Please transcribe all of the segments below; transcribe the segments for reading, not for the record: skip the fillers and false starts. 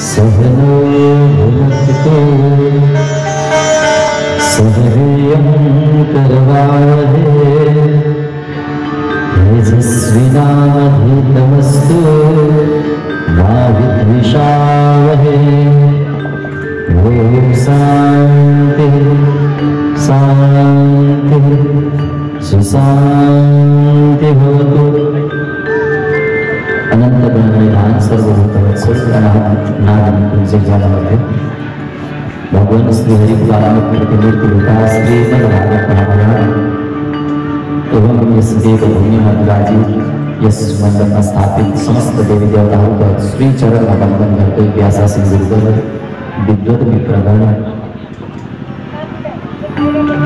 सहनो भुनक्तु सहवीर्यं करवावहै तेजस्विनावधीतमस्तु मा विद्विषावहै। ॐ शान्ति शान्ति सुशान्ति भवतु। अनंत ब्रह्मनिधान सर्वभूतवत्सल नादनिकुंजजालमध्ये भगवान श्री हरिपुराणमूर्ति श्री भागवत महापुराण एवं इस देव भूमि मधुराजी यस मंदिर में स्थापित समस्त देवी देवताओं का श्री चरण अवलंबन करते व्यासा सिंह विद्वत मित्रगण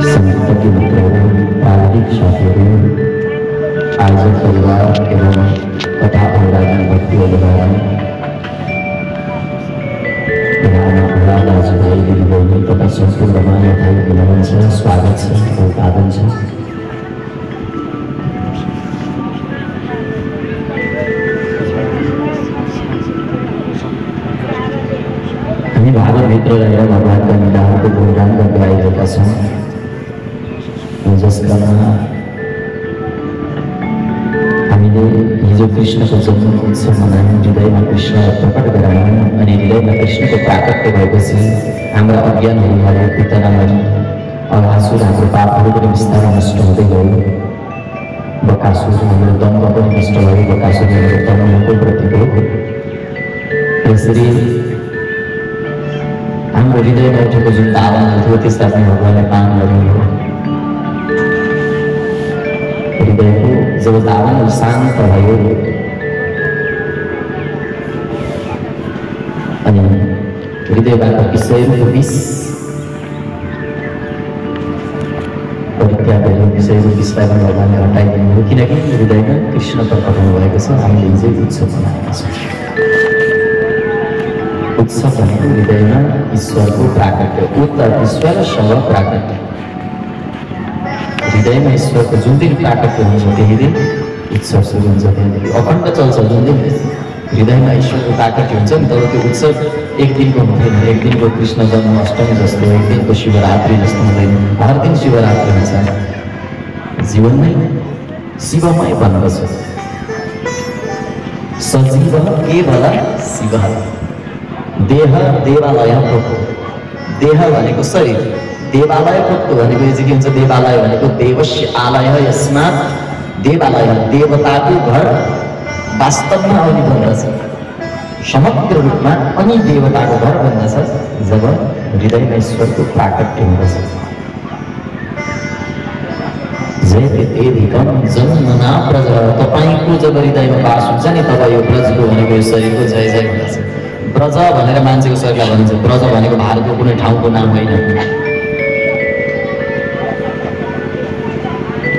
संत के मित्रों प्रारंभिक छात्रों आयोजक परिवार एवं तथा अनुरागी भक्ति अधिकारी दाजुभाई दिदीबहिनी तथा संपूर्ण मान्यताई नमन छ, स्वागत छ, अभिवादन छ। हामी भागवतभित्र रहेर भगवानका लीलाहरूको गुणगान गर्दै आइरहेका छौँ, जसका हिजो कृष्णको जन्म उत्सव मनायौँ, हृदयमा कृष्ण प्रकट गरायौँ अनि हृदयमा कृष्णको प्राकट्य भएपछि हाम्रा अज्ञानहरू भयो, पितराहरू अघासुर हाम्रो पापहरू पनि बिस्तारै नष्ट हुँदै गयो। बकासुर हाम्रो दम्भ पनि नष्ट भयो, बकासुर हाम्रो दम्भको प्रतीक हो। यसरी हाम्रो हृदयमा उठेको जुन भावना थियो त्यसलाई पनि भगवानले पान गर्नुभयो। हृदयको जब भावना शान्त भयो अनि हृदयबाट विषयहरूको विष परित्याग गरेर विषयको विषलाई पनि भगवानले हटाइदिनु हो, किनकि हृदयमा कृष्ण प्रकट हुनुभएको छ। हामीले हिजो उत्सव मनाएका छौँ। उत्सव भनेको हृदयमा ईश्वरको प्राकट्य, उत्तर ईश्वर शव प्राकट्य। हृदयमा ईश्वरको जुन दिन प्राकट्य हुन्छ त्यही दिन उत्सव सुरु हुन्छ, त्यहाँदेखि अखण्ड चल्छ। जुन दिन हृदयमा ईश्वरको प्राकट्य हुन्छ नि, तर त्यो उत्सव एक दिनको हुँदैन। एक दिनको कृष्ण जन्माष्टमी जस्तो, एक दिनको शिवरात्रि जस्तो हुँदैन। हर दिन शिवरात्रि हुन्छ। जीवन नै शिवमय बन्दछ। सजीव केवल शिव। देह देवालय प्रोक्तो। देह भनेको शरीर, देवालय प्रोक्तो भनेको चाहिँ के हुन्छ? देवालय भनेको देवस्य आलय यस्मात् देवालय, देवताको घर वास्तवमा अनि बन्दछ, समग्र रूपमा अनि देवताको घर बन्दछ जब हृदयमा ईश्वरको प्राकट्य हुँदछ। जयतेधिकं जन्मना प्रज। तपाईको जब हृदयमा वास हुन्छ नि तब यो ब्रजको भनेको यो शरीरको जय जय हुँदछ। ब्रज भनेर मान्छेको शरीरलाई भनिन्छ। ब्रज भनेको भारतको कुनै ठाउँको नाम होइन।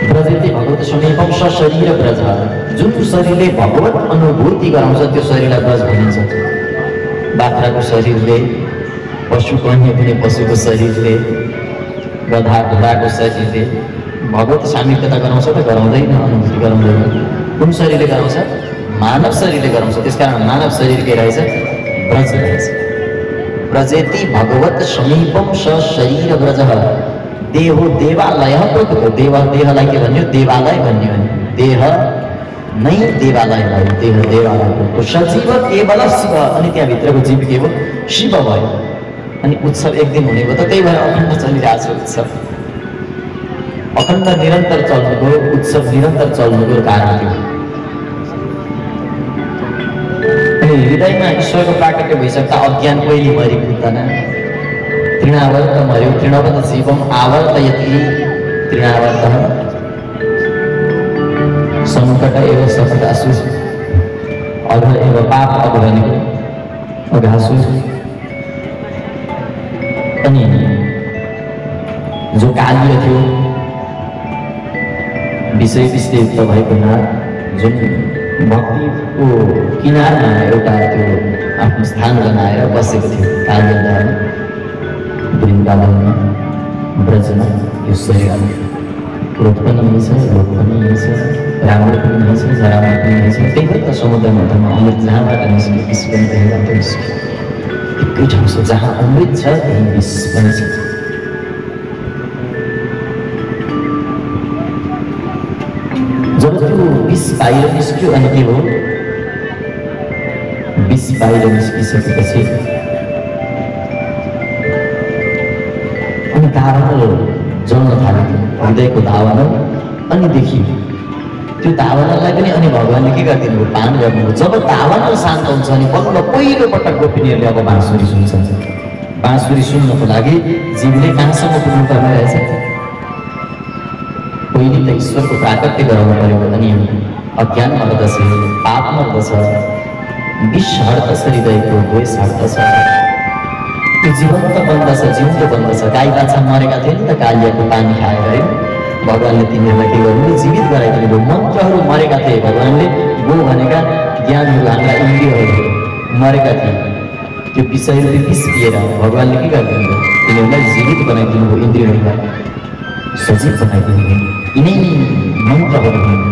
ब्रजेति भगवत समीपम शरीर ब्रज। जुन शरीरले भगवत अनुभूति गराउँछ त्यो शरीरलाई ब्रज भनिन्छ। बाख्राको शरीरले, पशुको अन्य कुनै पशुको शरीरले, गधा घोडाको शरीरले भगवत सामिप्यता गराउँछ त गराउँदैन? अनुभूति गराउँदैन। कुन शरीरले गराउँछ? मानव शरीरले गराउँछ। त्यसकारण मानव शरीर के रहेछ? ब्रज रहेछ। ब्रजेति भगवत समीपम शरीर ब्रज। देहो देवालय प्रकृतो। देहलाई के भन्यो? देवालय भन्यो। देह नै देवालय भयो। देह देवालय प्रकृतो। सजीव केवल शिव। अनि त्यहाँभित्रको जीव के हो? शिव भयो। अनि उत्सव एक दिन हुने भयो त, त्यही भएर अखण्ड चलिरहेको छ उत्सव। अखण्ड निरन्तर चल्नुको, उत्सव निरन्तर चल्नुको कारण थियो। अनि हृदयमा ईश्वरको प्राकट्य भइसक्दा अज्ञान पहिले मरिपुग्दैन। तृणावर्त मर्यो। तृणवत जीवम आवर्तयति तृणावर्तः संकट एव सकटासु। अघ एव पाप अघ भनेको अघासु। अनि जो कालीय थियो, विषय विषयुक्त भएको नाथ, जुन भक्तिको किनारमा एउटा त्यो आफ्नो स्थान बनाएर बसेको थियो कालीय वृन्दावनमा, ब्रजमा। यो शरीर क्रोध पनि यही छ, लोभ पनि यही छ, राम्रो पनि यही छ, नराम्रो पनि यही छ। त्यही भएर त समुद्र मध्यमा अमृत जहाँबाट निस्क्यो, विष पनि त्यहीँबाट निस्क्यो। एकै ठाउँ छ जहाँ अमृत छ त्यही विष पनि छ। जब त्यो विष बाहिर निस्क्यो अनि के हो, विष बाहिर निस्किसकेपछि अनि दावानल जल्न थाल्यो, हृदयको दावानल। अनि देखि त्यो दावानललाई पनि अनि भगवान्ले के गरिदिनु भयो, पान गर्नुभयो। जब दावानल शान्त हुन्छ अनि बल्ल पहिलो पटक गोपिनीहरूले अब बाँसुरी सुन्छन्। बाँसुरी सुन्नको लागि जीवले कहाँसम्म पुग्नु पर्ने रहेछ, पहिले त ईश्वरको प्राकट्य गराउनु पर्यो। अनि अज्ञान मर्दछ, पाप मर्दछ, विष हट्दछ, हृदयको द्वेष हट्दछ, त्यो जीवन्त बन्दछ, जिउँदो बन्दछ। गाई बाछा मरेका थिए नि त कालियाको पानी खाएर है, भगवान्ले तिनीहरूलाई के गर्नु, जीवित गराइदिनु भयो। मन्त्रहरू मरेका थिए, भगवान्ले गो भनेका ज्ञानहरू हाम्रा इन्द्रियहरू मरेका थिए, त्यो विषयरूपी विष पिएर भगवान्ले के गरिदिनु भयो, तिनीहरूलाई जीवित बनाइदिनु भयो, इन्द्रियहरूलाई सजीव बनाइदिनु भयो। यिनै मन्त्रहरू हुन्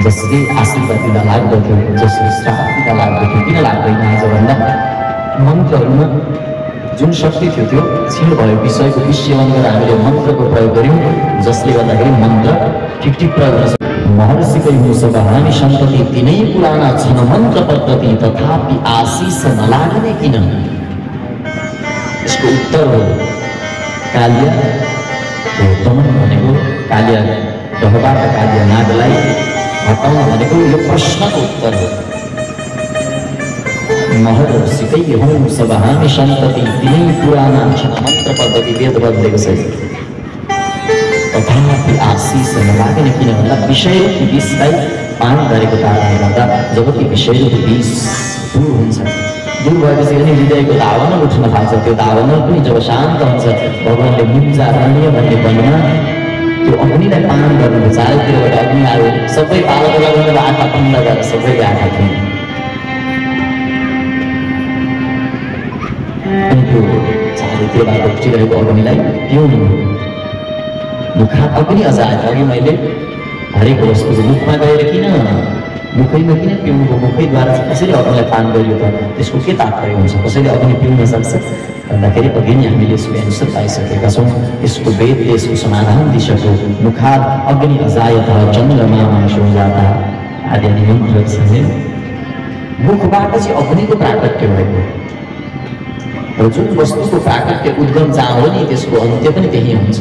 जसले आशीर्वाद दिँदा लाग्दथ्यो, जसले श्राप दिँदा लाग्दथ्यो। किन लाग्दैन आज भन्दा मन्त्रहरूमा जुन शक्ति थियो त्यो क्षीण भयो। विषयको विसेवन गरेर हामीले मन्त्रको प्रयोग गऱ्यौँ, जसले गर्दाखेरि मन्त्र ठिक ठिक प्रयोग गर्न सक्छ। महर्षिकै मुसक हामी सन्तति तिनै पुराना छन् मन्त्र पद्धति, तथापि आशिष नलाग्ने किन? यसको उत्तर हो कालिया दमन भनेको, कालिया दहबाट कालिया नागलाई हटाउनु भनेको यो प्रश्नको उत्तर हो। महर्षिकै हौँ सब हामी सन्तति तिनै पुराना छन् मन्त्र पद्धति, वेद बदलेको छ। तथापि आशिष नलाग्ने किन भन्दा विषयरूपी विषलाई पान गरेको कारणले गर्दा जब ती विषयरूपी विष दूर हुन्छ, दूर भएपछि अनि हृदयको दावानल उठ्न थाल्छ। त्यो दावानल पनि जब शान्त हुन्छ, भगवान्ले मुञ्जारण्य भन्ने वनमा त्यो अग्निलाई पान गर्नु, चारैतिरबाट अग्नि आयो, सबै पालक लगाउनु, आँखा बन्द गरेर सबैले आँखा थिए। अनि त्यो चारैतिरबाट उठिरहेको अग्निलाई पिउनु, मुखा अग्नि अझ आयो। अघि मैले हरेक वस्तुको मुखमा गएर किन, मुखैमा किन पिउनुको, मुखैद्वारा चाहिँ कसरी अग्निलाई पान गरियो त, त्यसको के तात्पर्य हुन्छ? कसैले अग्नि पिउन सक्छ भन्दाखेरि अघि नै हामीले यसको एन्सर पाइसकेका छौँ। यसको वेदले यसको समाधान दिइसक्यो। मुखाद अग्नि अजायत चन्द्रमा मासो जाता आदि आदि मन्त्र छ। मुखबाट चाहिँ अग्निको प्राकट्य भएको र जुन वस्तुको प्राकट्य उद्गम जहाँ हो नि त्यसको अन्त्य पनि त्यही हुन्छ।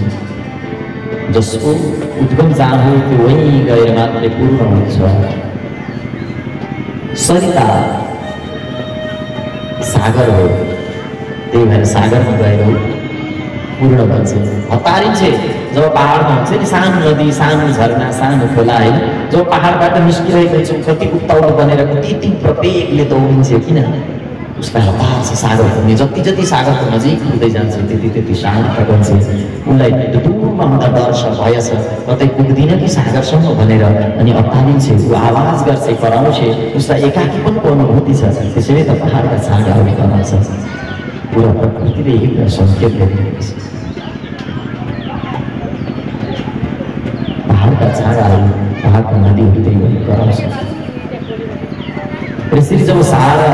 जसको उद्गम जहाँ हो त्यो वहीँ गएर मात्रै पूर्ण हुन्छ। सरिता सागर हो, त्यही भएर सागरमा गएर पूर्ण भन्छ। हतारिन्छ जब पहाडमा हुन्छ नि सानो नदी, सानो झरना, सानो खोला होइन, जब पहाडबाट निस्किरहेको छ कति उत्ताउलो बनेर कति तीव्र वेगले दौडिन्छ, किन उसलाई हतार छ सागर पुग्ने। जति जति सागरको नजिक पुग्दै जान्छ त्यति त्यति शान्त बन्छ। उसलाई दूरमा हुँदा डर छ, भय छ, कतै पुग्दिन कि सागरसम्म भनेर अनि अत्तालिन्छ, ऊ आवाज गर्छ, कराउँछ, उसलाई एकाकीपनको अनुभूति छ। त्यसैले त पहाडका छाँगाहरू कराउँछ। पुरा प्रकृतिले एउटा सङ्केत गरिरहेको छ। पहाडका छाँगाहरू, पहाडका नदीहरू त्यही भएर कराउँछ। यसरी जब सारा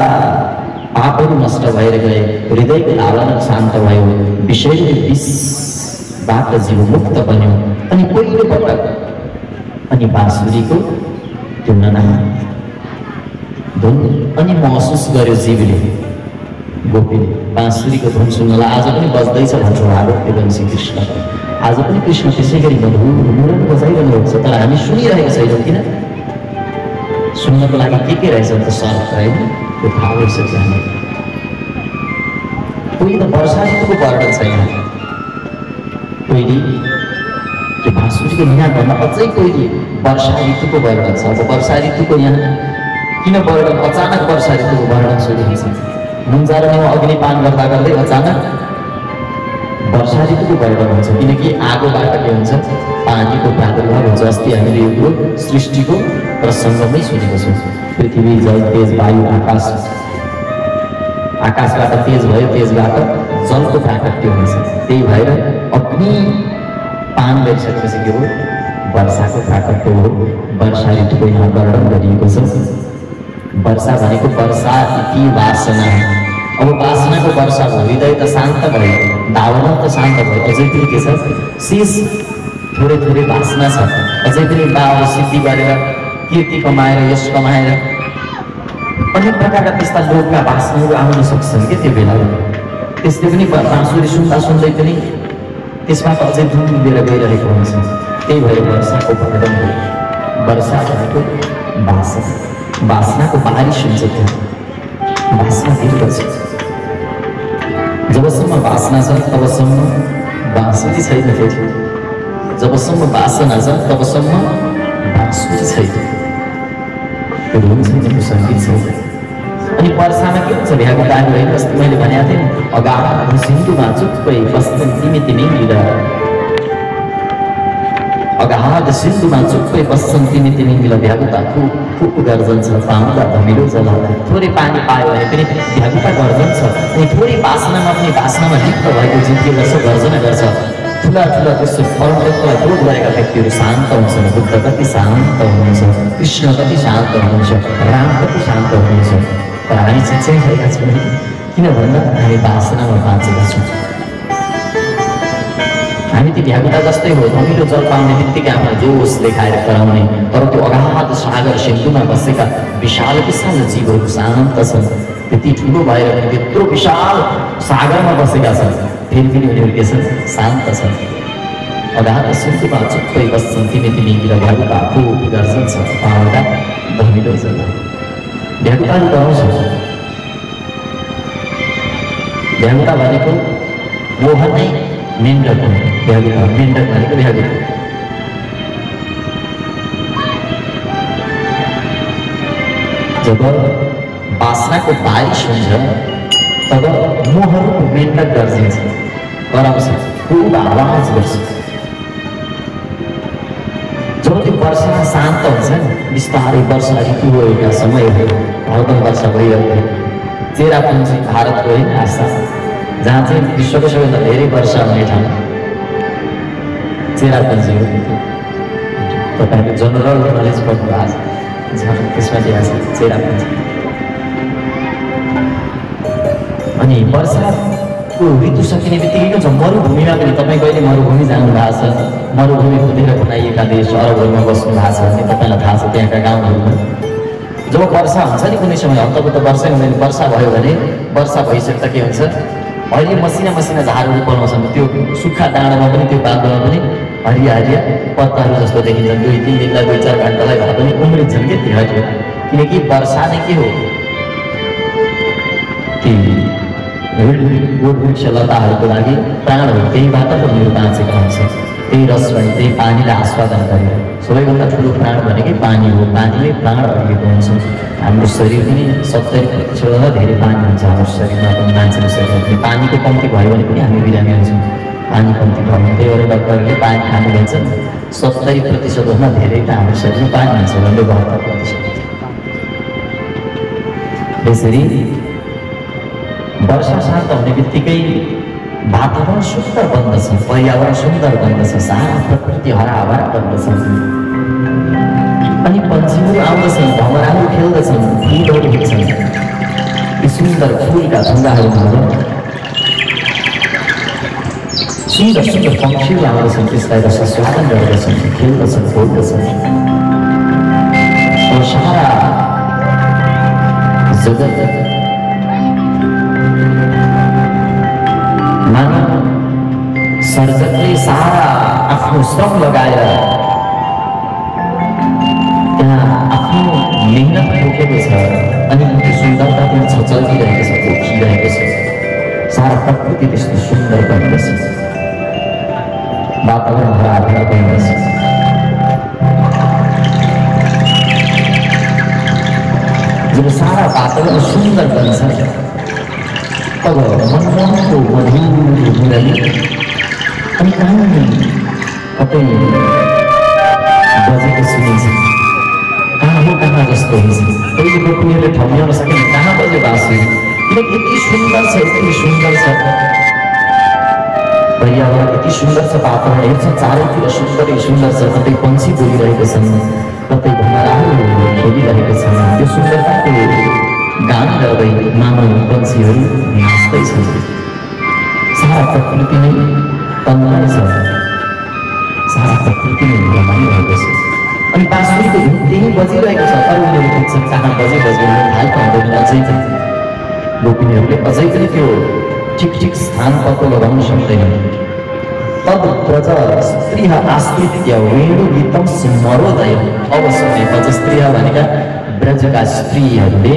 पापहरू नष्ट भएर गए, हृदयको दावानल शान्त भयो, विषयको विषबाट जीव मुक्त बन्यो। अनि पहिलो पटक अनि बाँसुरीको त्यो नना धुन अनि महसुस गर्यो जीवले, गोपीले बाँसुरीको धुन सुन्नलाई। आज पनि बज्दैछ भन्छ आरोग्य श्रीकृष्ण। आज पनि कृष्ण त्यसै गरी मुरन बजाइरहनु भएको छ, तर हामी सुनिरहेको छैनौँ। किन? सुन्नको लागि के रहेछ त शर्त होइन, त्यो थाहा भइसक्यो हामी। कोही त वर्षा ऋतुको वर्णन छ यहाँ, पहिले त्यो बाँसुरीको यहाँभन्दा अझै पहिले वर्षा ऋतुको वर्णन छ। अब वर्षा ऋतुको यहाँ किन वर्णन, अचानक वर्षा ऋतुको वर्णन सुनिन्छ। मुञ्जारणीमा अग्निपान गर्दा गर्दै अचानक वर्षा ऋतुको वर्णन हुन्छ, किनकि आगोबाट के हुन्छ, पानीको प्रादुर्भाव हुन्छ। अस्ति हामीले यो सृष्टिको प्रसङ्गमै सुनेको छौँ। पृथ्वी, जल, तेज, वायु, आकाश, आकाशबाट तेज भयो, तेजबाट जलको प्राकट्य हुन्छ। त्यही भएर अग्नि पान गरिसकेपछि के हो, वर्षाको प्राकट्य हो। वर्षा ऋतुको यहाँ वर्णन गरिएको छ। वर्षा भनेको वर्षा इति वासना। अब वासनाको वर्षा भयो, हृदय त शान्त भयो, भावना त शान्त भयो, अझै पनि के छ शेष थोरै थोरै वासना छ। अझै पनि बाबा सिद्धि गरेर कीर्ति कमाएर यश कमाएर अनेक प्रकारका त्यस्ता लोकका वासनाहरू आउन सक्छन् के त्यो बेला। त्यसले पनि बाँसुरी सुन्दा सुन्दै पनि त्यसबाट अझै धुन लिएर गइरहेको हुन्छ। त्यही भएर वर्षाको वर्णन हो। वर्षा भनेको वासना, वासनाको बारिस हुन्छ। त्यहाँ वासना दीर्घ छ। जबसम्म वासना छ तबसम्म बाँसुरी छैन फेरि। जबसम्म वासना छ तबसम्म बाँसुरी छैन, त्यो धुन छैन, त्यो सङ्गीत छैन। अनि वर्षामा के हुन्छ भ्यागु दागु होइन। जस्तो मैले भनेको थिएँ अगाध सिन्धुमा चुप्पै बस्छन् तिमी तिमी मिल। अगाध सिन्धुमा चुप्पै बस्छन् तिमी तिमी मिल। भ्यागुता खुब गर्जन्छ पाउँदा धमिलो जल। थोरै पानी पायो भने पनि भ्यागुता गर्जन्छ। अनि थोरै वासनामा पनि वासनामा लिप्त भएको जीव के गर्छ गर्जना गर्छ। ठुला ठुला त्यस्तो परमतत्वलाई बोध गरेका व्यक्तिहरू शान्त हुन्छन्। बुद्ध कति शान्त हुनुहुन्छ, कृष्ण कति शान्त हुनुहुन्छ, राम कति शान्त हुनुहुन्छ। तर हामी चाहिँ भएका छौँ। किन भन्दा हामी वासनामा बाँचेका छौँ। हामी ती भ्यागुता जस्तै हो, धमिलो जल पाउने बित्तिकै आफ्नो जोस देखाएर कराउने। तर त्यो अगाध सागर सिन्धुमा बसेका विशाल विशाल जीवहरू शान्त छन्। त्यति ठुलो भएर पनि त्यत्रो विशाल सागरमा बसेका छन्, फेरि पनि उनीहरू के छन् शान्त छन्। अगाध सिन्धुमा चुप्पै बस्छन् तिमी तिमी मिल। भ्यागुता खुब गर्जन्छ पाउँदा धमिलो जल। भ्यागुताले गराउँछ। भ्यागुता भनेको मोहन नै मेन्डक हो। भ्यागुता मेन्डक भनेको भ्यागुता। जब वासनाको बारिस हुन्छ तब मोहनको मेन्डक गर्जिन्छ, कराउँछ, खुब आवाज गर्छ। जब त्यो वर्षा शान्त हुन्छ बिस्तारै वर्षा ऋतु हो, एउटा समय हो, हरदम वर्षा भइरहेको। चेरापुन्जी भारतको होइन आशा, जहाँ चाहिँ विश्वको सबैभन्दा धेरै वर्षा हुने ठाउँ चेरापुन्जी हो। तपाईँको जनरल नलेज पढ्नु भएको छ, त्यसमा दिएको छ चेरापुन्जी। अनि वर्षाको ऋतु सकिने बित्तिकै के छ मरुभूमिमा पनि। तपाईँ कहिले मरुभूमि जानु भएको छ? मरुभूमि खोजेर बनाइएका देश अरबहरूमा बस्नु भएको छ भने तपाईँलाई थाहा छ त्यहाँका गाउँहरूमा जब वर्षा हुन्छ नि कुनै समय हप्ताको वर्षै हुँदैन, वर्षा भयो भने वर्षा भइसक्दा के हुन्छ अहिले मसिना मसिना झारहरू बनाउँछन्। त्यो सुक्खा डाँडामा पनि त्यो बाटोमा पनि हरिया हरिया पत्ताहरू जस्तो देखिन्छन्। 2-3 दिनलाई 2-4 घन्टालाई भए पनि उम्रिन्छन् कि त्यो हरियो। किनकि वर्षा नै के हो कि बोट वृक्ष लताहरूको लागि प्राण हो। त्यहीबाट त उनीहरू बाँचेको हुन्छ, त्यही रसलाई त्यही पानीलाई आस्वादन गरेर। सबैभन्दा ठुलो प्राण भनेकै पानी हो। पानीले प्राण अडिएको हुन्छ। हाम्रो शरीर पनि 70%भन्दा धेरै पानी हुन्छ हाम्रो शरीरमा पनि, मान्छेको शरीरमा पनि। पानीको कम्ती भयो भने पनि हामी बिरामी हुन्छौँ, पानी कम्ती भयो भने। त्यही भएर डक्टरले पानी खानु भन्छन्। 70%भन्दा धेरै त हाम्रो शरीरमा पानी हुन्छ भने 72%। यसरी वर्षा शान्त हुने बित्तिकै वातावरण सुन्दर बन्दछ, पर्यावरण सुन्दर बन्दछ, सारा प्रकृति हराभरा बन्दछ। अनि पन्छीहरू आउँदछन्, भमराहरू खेल्दछन्, फुलहरू हुन्छन्। ती सुन्दर फुलका ढुङ्गाहरूमा सुन्दर सुन्दर पक्षीहरू आउँदछन्, त्यसलाई रस स्वादन गर्दछन्, खेल्दछन्, बोल्दछन्। और सारा जगत मानव सर्जकले सारा आफ्नो श्रम लगाएर त्यहाँ आफ्नो मेहनत बोकेको छ। अनि त्यो सुन्दरता त्यहाँ छचल्किरहेको छ, पोखिरहेको छ। सारा प्रकृति त्यस्तो सुन्दर बन्दछ, वातावरण हराभरा बन्दछ। जब सारा वातावरण सुन्दर बन्छ तब मनमोहनको मधुर मुरली अनि कहाँ कतै बजेको सुनिन्छ। कहाँ हो कहाँ जस्तो हुन्छ। कहिले गोपनीयले ठम्याउन सकेन कहाँ बज्यो बाँसुरी। किनकि यति सुन्दर छ, यति सुन्दर छ पर्यावरण, यति सुन्दर छ वातावरण। हेर्छ चारैतिर सुन्दरै सुन्दर छ। कतै पन्छी बोलिरहेको छन्, कतै भमराहरू खेलिरहेको छ। यो सुन्दरताको गान गर्दै मानव पन्छीहरू नाच्दैछन्। सारा प्रकृति नै तन्मय छ, सारा प्रकृति नै रमाइरहेको छ। अनि बाँसुरीको धुन त्यही बजिरहेको छ। तर उनीहरू पुग्छन् कहाँ बजे थाल पाउँदैन। अझै गोपिनीहरूले अझै पनि त्यो ठिक स्थान पत्तो लगाउन सक्दैनन्। तद ब्रज स्त्रिय आश्रित्य वेणुगीतम स्मरोदय। अब सुने ब्रज स्त्रिय भनेका ब्रजका स्त्रीहरूले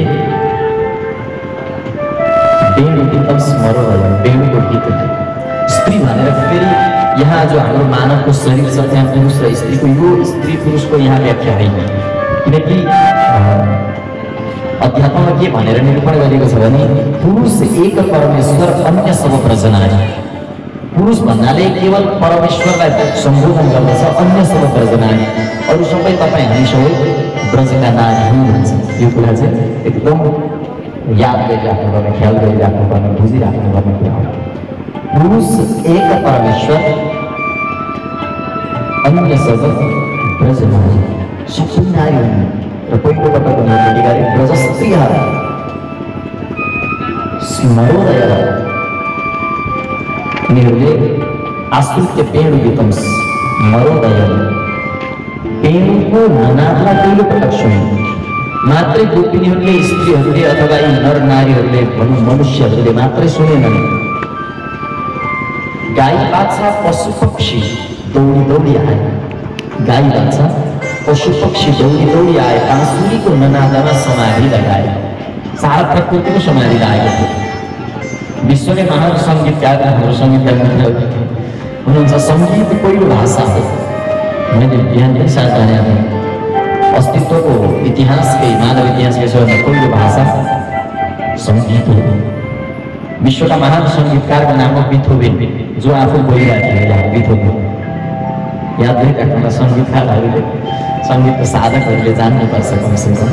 वेणुगीतम स्मरोदय, वेणुको गीत। स्त्री भनेर फेरि यहाँ जो हाम्रो मानवको शरीर छ त्यहाँ पुरुष र स्त्रीको, यो स्त्री पुरुषको यहाँ व्याख्या होइन। किनकि अध्यात्ममा के भनेर निरूपण गरिएको छ भने पुरुष एक परमेश्वर अन्य सब प्रजनारी। पुरुष भन्नाले केवल परमेश्वरलाई सम्बोधन गर्दछ, अन्य सब प्रजनारी, अरू सबै तपाईँ हामी सबै ब्रजका नारी भन्छ। यो कुरा चाहिँ एकदम याद गरिराख्नुपर्ने, ख्याल गरिराख्नुपर्ने, बुझिराख्नुपर्ने कुरा हो। पुरुष एक परमेश्वर अन्य सब ब्रजनारी, सबै नारी हुन्। र पहिलोपटक उनीहरूले गरे ब्रज स्त्रिय स्मरोदय। उनीहरूले आश्रित्य वेणुगीतम स्मरोदय, वेणुको नादलाई पहिलोपटक सुने। मात्रै गोपिनीहरूले, स्त्रीहरूले अथवा यी नर नारीहरूले भनौँ मनुष्यहरूले मात्रै सुनेनन्। गाई बाछा पशु पक्षी दौडी दौडी आए। गाई बाछा पशु पक्षी दौडी दौडी आए, बाँसुरीको ननादमा समाधि लगाए। सारा प्रकृतिको समाधि लागेको थियो। विश्वकै महान सङ्गीतकार हाम्रो सङ्गीतकार मित्रहरू हुनुहुन्छ। सङ्गीत पहिलो भाषा हो। मैले बिहान पनि साथ भनेको थिएँ, अस्तित्वको इतिहासकै, मानव इतिहासकै सबैभन्दा पहिलो भाषा सङ्गीत हो। विश्वका महान सङ्गीतकारको नाम हो बिथोभेन, जो आफू बोलिरहेको थियो यहाँ बिथोभेन। याद गरिराख्नुमा सङ्गीतकारहरूले, सङ्गीतको साधकहरूले जान्नुपर्छ कमसेकम।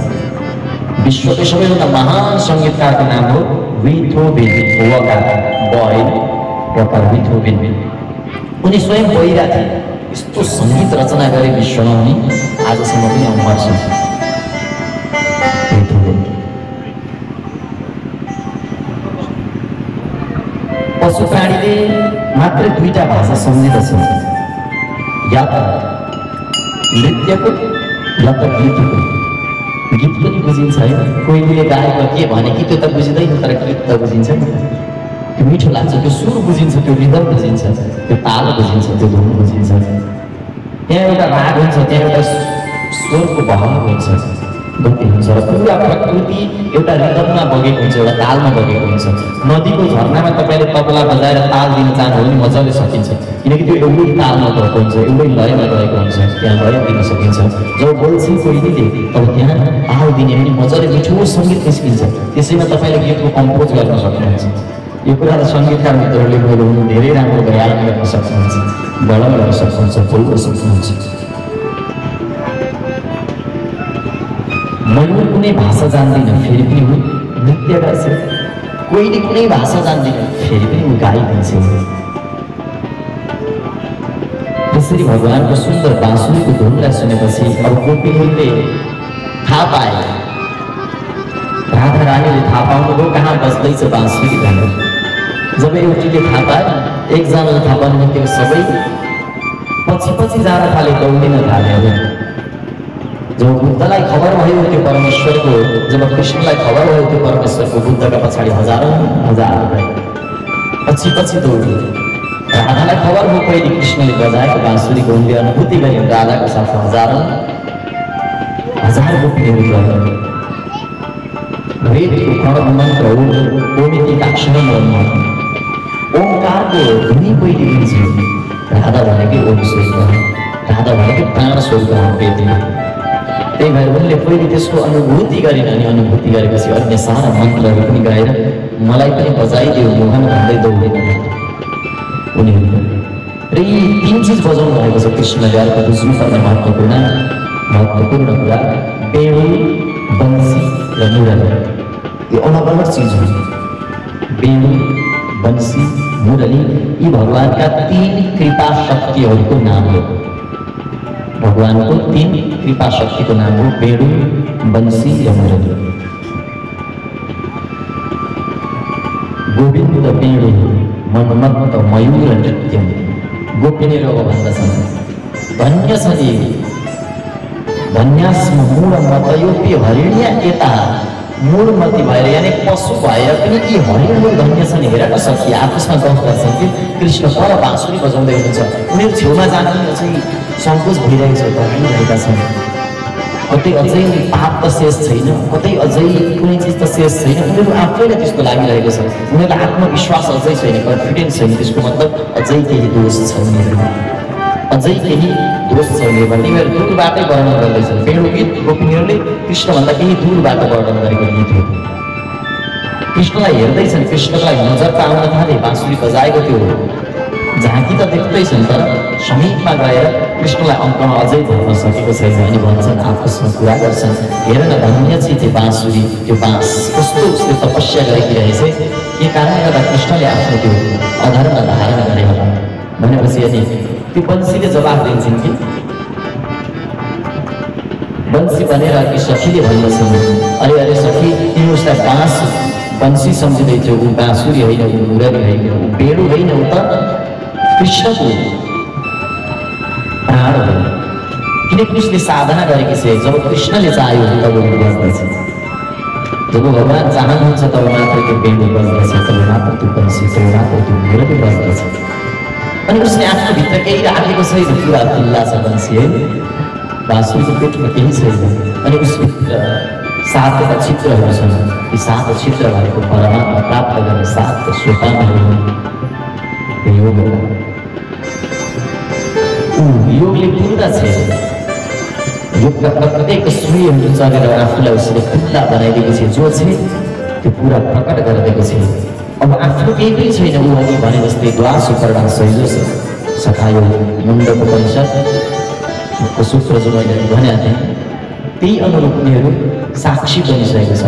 विश्वकै सबैभन्दा महान सङ्गीतकारको नाम हो बिथोभेन, वकार बोयल वकार बिथोभेन। उनी स्वयं बोलिरहेका थिए। यस्तो सङ्गीत रचना गरे विश्वमा उनी आजसम्म पनि अमर छन्। पशु प्राणीले मात्रै दुईटा भाषा सम्झिँदछन्, या त नृत्यको या त गीतको। गीत पनि बुझिन्छ है, कोहीले गाएको के भने कि त्यो त बुझिँदैन, तर गीत त बुझिन्छ नि। त्यो मिठो लाग्छ, त्यो सुर बुझिन्छ, त्यो रिदम बुझिन्छ, त्यो ताल बुझिन्छ, त्यो धुन बुझिन्छ। त्यहाँ एउटा राग हुन्छ, त्यहाँ एउटा स्वरको बहाव हुन्छ, गति हुन्छ। र पुरा प्रकृति एउटा रिदममा बगेको हुन्छ, एउटा तालमा बगेको हुन्छ। नदीको झरनामा तपाईँले तबला बजाएर ताल दिन चाहनु भने मजाले सकिन्छ, किनकि त्यो एउटै तालमा गएको हुन्छ, एउटै लयमा गएको हुन्छ, त्यहाँ लय दिन सकिन्छ। जब बोल्छन् कोहीले तब त्यहाँ ताल दिने पनि मजाले मिठो सङ्गीत निस्किन्छ। त्यसैमा तपाईँले गीतको कम्पोज गर्न सक्नुहुन्छ। यो कुरालाई सङ्गीतकार मित्रहरूले बोल्नु धेरै राम्रो बयान गर्न सक्नुहुन्छ, वर्णन गर्न सक्नुहुन्छ, बोल्न सक्नुहुन्छ। मयूर कुनै भाषा जान्दैन, फेरि पनि ऊ नृत्य गर्छ। कोहीले कुनै भाषा जान्दैन, फेरि पनि ऊ गाइदिन्छ। त्यसरी भगवानको सुन्दर बाँसुरीको धुनलाई सुनेपछि अब गोपीहरूले थाहा पाए, राधा रानीले थाहा पाउनुभयो कहाँ बस्दैछ बाँसुरी भनेर। जब एउटीले थाहा पाए, एकजनाले थाहा पाउनु बित्तिकै सबै पछि पछि जान थाले, दौडिन थाले। जब बुद्धलाई खबर भयो त्यो परमेश्वरको, जब कृष्णलाई खबर भयो त्यो परमेश्वरको, बुद्धका पछाडि हजारौँ हजार पछि पछि दौडियो। राधालाई खबर भयो पहिले कृष्णले बजाएको बाँसुरीको, उनले अनुभूति गरे राधाको साथ हजारौँ हजार गोपीहरू गए। वेदको प्रणव मन्त्र ओमितिकाक्षरम ब्रह्म, ओमकारको ध्वनि पहिले दिन्छ। राधा भनेकै ओम स्वरूप, राधा भनेकै प्राण स्वरूप हो वेदले। त्यही भएर उनले पहिले त्यसको अनुभूति गरिन्। अनि अनुभूति गरेपछि अन्य सारा मन्त्रहरू पनि गाएर मलाई पनि बजाइदियो मोहन भन्दै दौडिन उनीहरूले। र यी तीन चिज बजाउनु भएको छ कृष्णले। अर्को बुझ्नुपर्ने महत्त्वपूर्ण कुरा वेणु, बंसी र मुरली, यो अलग अलग चिज हो। वेणु, बंसी, मुरली यी भगवानका तीन कृपा शक्तिहरूको नाम हो। भगवानको 3 कृपा शक्तिको नाम हो वेणु, बंसी र मुरली। गोविन्द वेणु मनमत्त मयूर नृत्यम। गोपिनीहरू भन्दछन् धन्य छ नि धन्यास्म मूढमतयोपि हरिण्या यता मूढमती भएर यानि पशु भएर पनि यी हरिणहरू धन्य छन्। हेर न सखी आपसमा गफ गर्छन् कि कृष्ण पर बाँसुरी बजाउँदै हुनुहुन्छ, उनीहरू छेउमा जान चाहिँ सङ्कोच भइरहेको छ, डराइरहेका छन्। कतै अझै पाप त शेष छैन, कतै अझै कुनै चिज त शेष छैन, उनीहरू आफैलाई त्यस्तो लागिरहेको छ। उनीहरूलाई आत्मविश्वास अझै छैन, कन्फिडेन्स छैन। त्यसको मतलब अझै केही दोष छ उनीहरूमा, अझै केही दोष छ उनीहरूमा। तिनीहरू दूरबाटै वर्णन गर्दैछन्। वेणु गीत गोपिनीहरूले कृष्णभन्दा केही दूरबाट वर्णन गरेको गीत हो। कृष्णलाई हेर्दैछन्, कृष्णलाई नजर त आउन थाले, बाँसुरी बजाएको त्यो झाँकी त देख्दैछन्, तर समीपमा गएर कृष्णलाई अङ्कमा अझै धर्न सकेको छैन। अनि भन्छन्, आपसमा कुरा गर्छन्, हेर न धन्य छ त्यो बाँसुरी, त्यो बाँस कस्तो उसले तपस्या गरेकी रहेछ, के कारणले गर्दा कृष्णले आफ्नो त्यो अधर्म धारण गरे होला भनेपछि अनि त्यो बंसीले जवाफ दिन्छन् कि बंसी भनेर कि सखीले भन्दछन्, अरे अरे सखी तिमी उसलाई बाँस बंसी सम्झिँदैछौ, ऊ बाँसुरी होइन, ऊ मुरली होइन, ऊ वेणु होइन, ऊ त कृष्णको प्राण हो। किनकि उसले साधना गरेकी छ, जब कृष्णले चाह्यो तब ऊ बज्दछ, जब भगवान चाहनुहुन्छ तब मात्र त्यो वेणु बज्दछ, तब मात्र त्यो बंसी, तब मात्र त्यो मुरली बज्दछ। अनि उसले आफ्नो भित्र केही राखेको छैन, पुरा खुल्ला छ बंसी है, बाँसुरीको पेटमा केही छैन। अनि उसभित्र 7 छिद्रहरू छन्, ती 7 छिद्र भएको परमात्मा प्राप्त गर्ने 7 सोपानहरू योग हो। योगले पूर्ण छ, योगका प्रत्येक सूर्यहरू चलेर आफूलाई उसले खुल्ला बनाइदिएको छ, जो छ त्यो पुरा प्रकट गरिदिएको छ। अब आफ्नो केही पनि छैन, ऊ अघि भने जस्तै द्वास उपरण सहिलो सखायो मुण्डको परिषदको सूत्र जो मैले भनेको थिएँ, त्यही अनुरूप उनीहरू साक्षी बनिसकेको छ।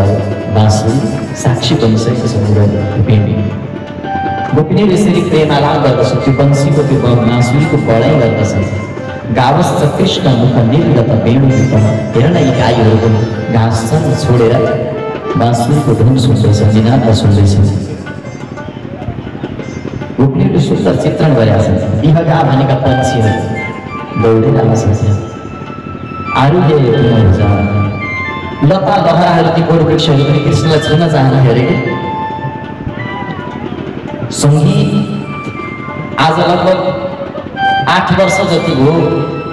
बाँसुरी साक्षी बनिसकेको छ मुरली वेणु। गोपिनीले यसरी प्रेमालाप गर्दछन्, त्यो बंसीको त्यो बाँसुरीको बढाइ गर्दछन्। गावश्च कृष्ण मुख निर्गत वेणु गीतम। हेर न यी गाईहरूको घाँस छन् छोडेर बाँसुरीको धुन सुन्दैछन्, निनाद सुन्दैछन्। गोपिनीहरूले सुन्दर चित्रण गरेका छन्। बिहगा भनेका पन्छीहरू दौडेर आउँछन्, आरुले हुन्छ लता लहराहरू ती बोट वृक्षहरू पनि कृष्णलाई छुन चाहन हेरे। सङ्गीत आज लगभग 8 वर्ष जति हो,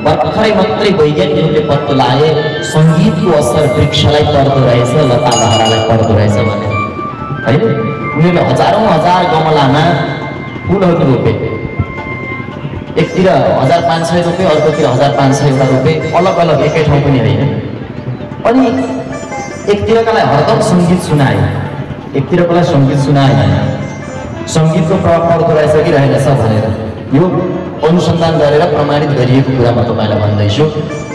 भर्खरै मात्रै वैज्ञानिकहरूले पत्तो लाए सङ्गीतको असर वृक्षलाई पर्दो रहेछ, लता लहरालाई पर्दो रहेछ भनेर होइन। उनीहरूले हजारौँ हजार गमलामा फुलहरू रोपे, एकतिर 1500 रोपे, अर्कोतिर 1500 एउटा रोपे, अलग अलग एकै ठाउँ पनि होइन। अनि एकतिरकालाई हरदम सङ्गीत सुनाए, एकतिरकालाई सङ्गीत सुनाए, सङ्गीतको प्रभाव पर्दो रहेछ कि रहेनछ भनेर यो अनुसन्धान गरेर प्रमाणित गरिएको कुरा म तपाईँलाई भन्दैछु।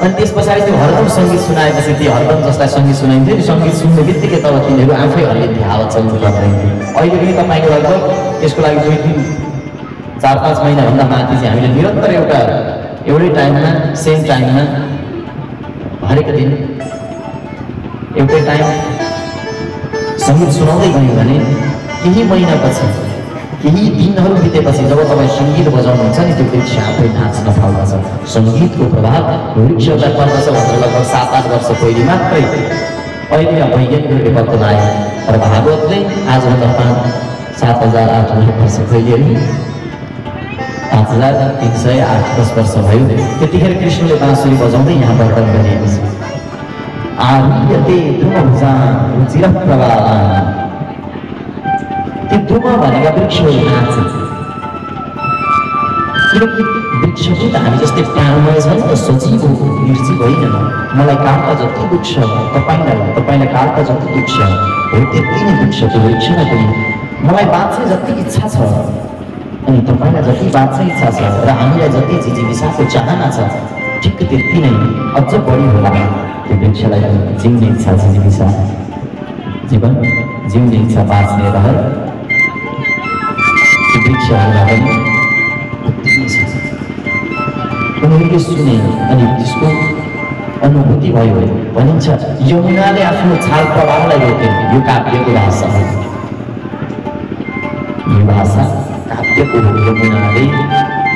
अनि त्यस पछाडि त्यो हरदम सङ्गीत सुनाएपछि ती हरदम जसलाई सङ्गीत सुनाइन्थ्यो नि, सङ्गीत सुन्ने बित्तिकै तब तिनीहरू आफै हल्लिन्थे, हावा चल्नु पर्दैन। अहिले पनि तपाईँको लगभग त्यसको लागि 2-3-4-5 महिनाभन्दा माथि चाहिँ हामीले निरन्तर एउटै टाइममा सेम टाइममा हरेक दिन एउटै टाइम सङ्गीत सुनाउँदै गयौँ भने केही महिनापछि केही दिनहरू बितेपछि जब तपाईँ सङ्गीत बजाउनुहुन्छ नि, त्यो वृक्ष आफै नाच्न थाल्दछ। सङ्गीतको प्रभाव वृक्षलाई पर्दछ भनेर लगभग 7-8 वर्ष पहिले मात्रै अहिले वैज्ञानिकहरूले पत्तो लगाए। तर भागवतले आजभन्दा 7,800 वर्ष पहिले 5,308 वर्ष भयो, त्यतिखेर कृष्णले बाँसुरी बजाउँदै यहाँ वर्णन गरिएको छ। आरुह्यते ध्रुवभुजान् रुचिरः प्रवालान्। त्यो ध्रुव भनेका वृक्षहरू नाच्छ, किनकि वृक्ष पनि त हामी जस्तै प्राणमय छ नि त, सजीव हो, निर्जीव होइन। मलाई काट्दा जति दुख्छ तपाईँलाई काट्दा जति दुख्छ हो त्यति नै दुख्छ त्यो वृक्षमा पनि। मलाई बाँच्ने जति इच्छा छ अनि तपाईँलाई जति बाँच्ने इच्छा छ र हामीलाई जति जिजीविसाको चाहना छ ठिक त्यति नै अझ बढी होला त्यो वृक्षलाई जिउने इच्छा, जिजीविसा, जीवन जिउने इच्छा, बाँच्ने रहर वृक्षहरूलाई पनि उत्तिकै छ। उनीहरूले सुने अनि त्यसको अनुभूति भयो भनिन्छ यमुनाले आफ्नो छाल प्रवाहलाई रोक्यो। यो काव्यको भाषा हो, यो भाषा काव्यको हो।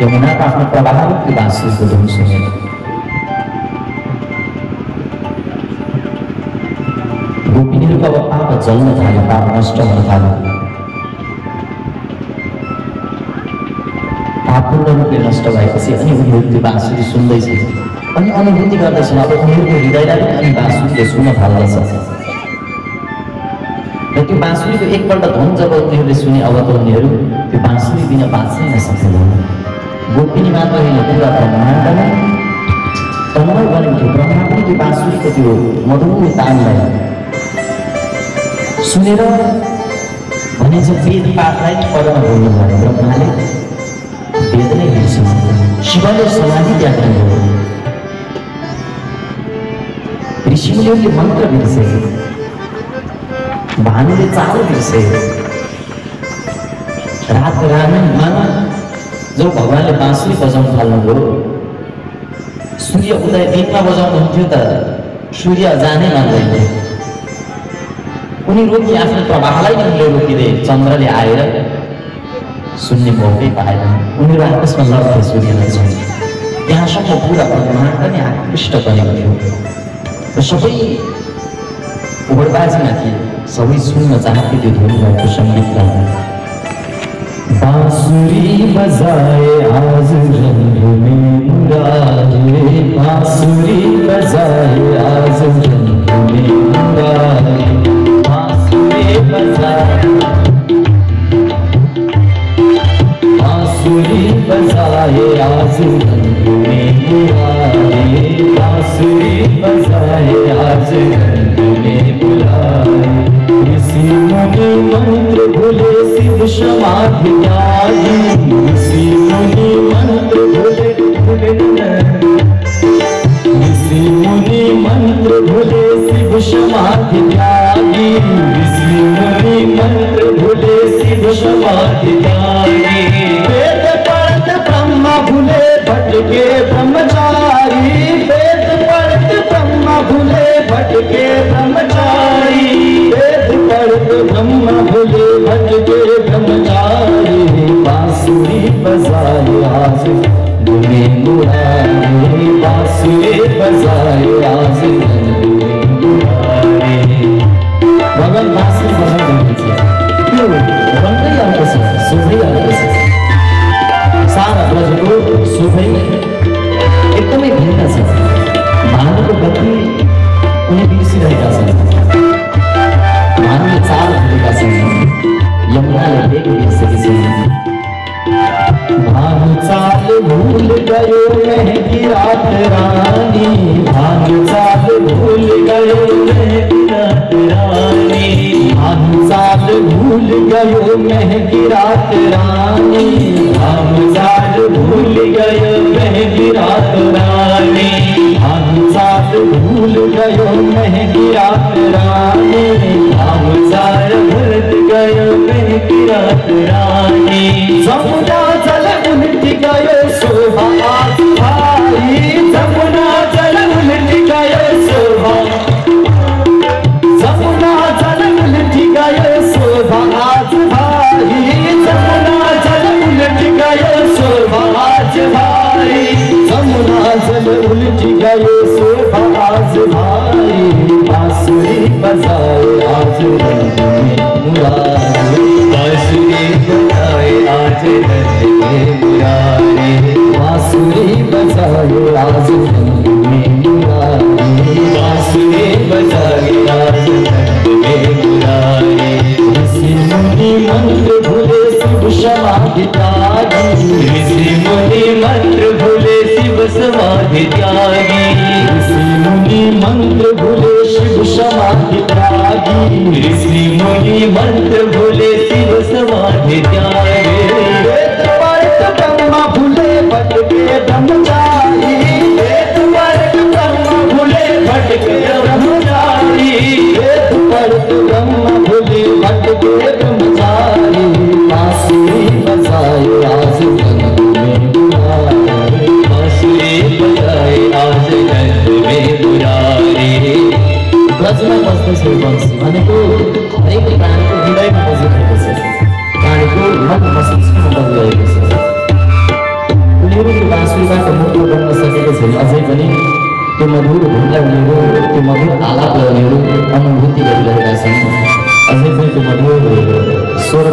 यमुनाको आफ्नो प्रवाह रोक्यो बाँसुरीको धुन सुनेर। गोपिनीहरूको अब पाप जल्न थाल्यो, पाप नष्ट हुन थाल्यो। पाप पूर्ण रूपले नष्ट भएपछि अनि उनीहरू त्यो बाँसुरी सुन्दैछ अनि अनुभूति गर्दैछन्। अब उनीहरूको हृदयलाई पनि अनि बाँसुरीले सुन्न थाल्दछ र त्यो बाँसुरीको एकपल्ट धुन जब उनीहरूले सुने अब त उनीहरू त्यो बाँसुरी बिना बाँच्नै नसक्दैन। गोपिनी मात्र होइन, पुरा ब्रह्माण्ड नै तन्मय बनेको थियो। ब्रह्मा पनि त्यो बाँसुरीको त्यो मधुर तानलाई सुनेर भनिन्छ वेद पाठलाई पढ्न बोल्नु भयो। ब्रह्माले वेद नै बिर्सिनु, शिवले समाधि त्याग्नु भयो, ऋषिमुनिहरूले मन्त्र बिर्से, भानुले चाल बिर्से। रात रानीमा जब भगवानले बाँसुरी बजाउन थाल्नुभयो, सूर्य उदय दिनमा बजाउनुहुन्थ्यो त सूर्य जानै मान्दैन। उनी रोकी आफ्नो प्रवाहलाई नै उनले रोकिदिए। चन्द्रले आएर सुन्ने मौकै पाएन। उनीहरू आपसमा लड्थे सूर्यलाई चाहिँ। त्यहाँसम्म पुरा ब्रह्माण्ड नै आकृष्ट बनेको थियो र सबै उबडबाजीमा थिए, सबै सुन्न चाहन्थे त्यो धुन भएको सङ्गीतलाई। बाँसुरी बजाए आज रंग में मुरारे, बाँसुरी बजाए आज रंग में मुरारे, बाँसुरी बजाए, बाँसुरी बजाए आज रंग में मुरारे, बाँसुरी बजाए आज रंग में मुरारे। ऋषि मुनि मंत्र भूले शिव समाधि त्यागी, ऋषि मुनि मंत्र भूले ऋषि मुनि मंत्र भूले शिव समाधि त्यागी, ऋषि मुनि मंत्र भूले शिव समाधि त्यागी। वेद पढ़त ब्रह्मा भूले भटके ब्रह्मचारी, वेद पढ़त ब्रह्मा भूले भटके ब्रह्मचारी, वेद पढ़त ब्रह्मा भूले भटके ब्रह्मचारी। बाँसुरी बजाए आज गुने मुरारे, बाँसुरी बजाए आज गुने मुरारे। भगवान बाँसुरी बजाउँदै त्यो रङ्गै अर्को छ, शोभै अर्को छ। सारा ब्रजको शोभै एकदमै भिन्न छ। भानुको गति उनी बिर्सिरहेका छन्, भानुले चाल भुलेका छन्, यमुनाले वेग बिर्सेकी छिन्। भानु चाल भूल गयो महकी रात रानी, भानु चाल भूल गयो महकी रात रानी, भानु चाल भूल गयो महकी रात रानी, भानु चाल भूल गयो महकी रात रानी, भानु चाल भूल गयो महकी रात रानी, भानु चाल भूल गयो महकी रात रानी। जमुना जल उलट गयो शोभा आज भाई, जमुना जल उलट गयो शोभा, जमुना जल उलट गयो शोभा आज भाई, जमुना जल उलट गयो शोभा आज भाई, जमुना जल उलट गयो शोभा आज भाई। बाँसुरी बजाए आज रंग में मुरारे, बाँसुरी बजाए आज रंग में मुरारे, बाँसुरी बजाए आज रंग में मुरारे, बाँसुरी बजाए आज रंग में मुरारे। ऋषि मुनि मंत्र भूले शिव समाधि त्यागी, ऋषि मुनि मंत्र भूले शिव समाधि त्यागी, ऋषि मुनि मंत्र भूले शिव समाधि त्यागी, ऋषि मुनि मंत्र भूले शिव समाधि त्यागी। वेद पढ़त ब्रह्मा भूले भटके ब्रह्मचारी, वेद पढ़त ब्रह्मा भूले भटके ब्रह्मचारी, वेद पढ़त ब्रह्मा भूले भटके ब्रह्मचारी। बाँसुरी बजाए आज रंग में मुरारे, बाँसुरी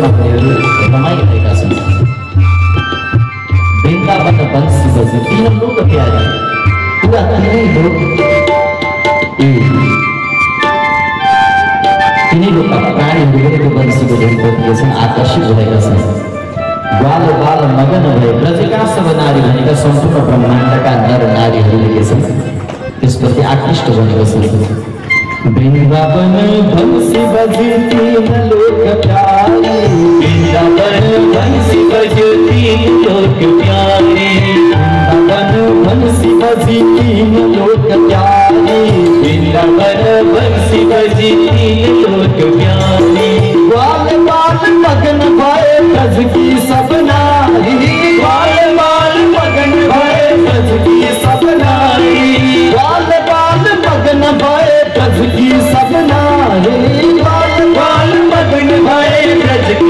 समूहमा उनीहरू रमाइरहेका छन्। वृन्दावन बंसी बजे तीन लोक प्यारे पूरा तीनै लोक तिनै लोकका प्राणीहरू पनि बंसीको धुनप्रति छन् आकर्षित भएका छन्। ग्वाल बाल मगन भए ब्रजका सब नारी भनेका सम्पूर्ण ब्रह्माण्डका नर नारीहरूले छन् त्यसप्रति आकृष्ट बनेका छन्। वृन्दावन बंसी बजे तीन लोक प्यारे, वृन्दावन बंसी बजे तीन लोक प्यारे, वृन्दावन बंसी बजे तीन लोक प्यारे, वृन्दावन बंसी बजे तीन लोक प्यारे। ग्वाल बाल मगन भए ब्रज की सब नारी, ग्वाल बाल मगन भए ब्रज की सब नारी, ग्वाल बाल मगन भए ब्रज की सब नारी, ग्वाल बाल मगन भए ब्रज की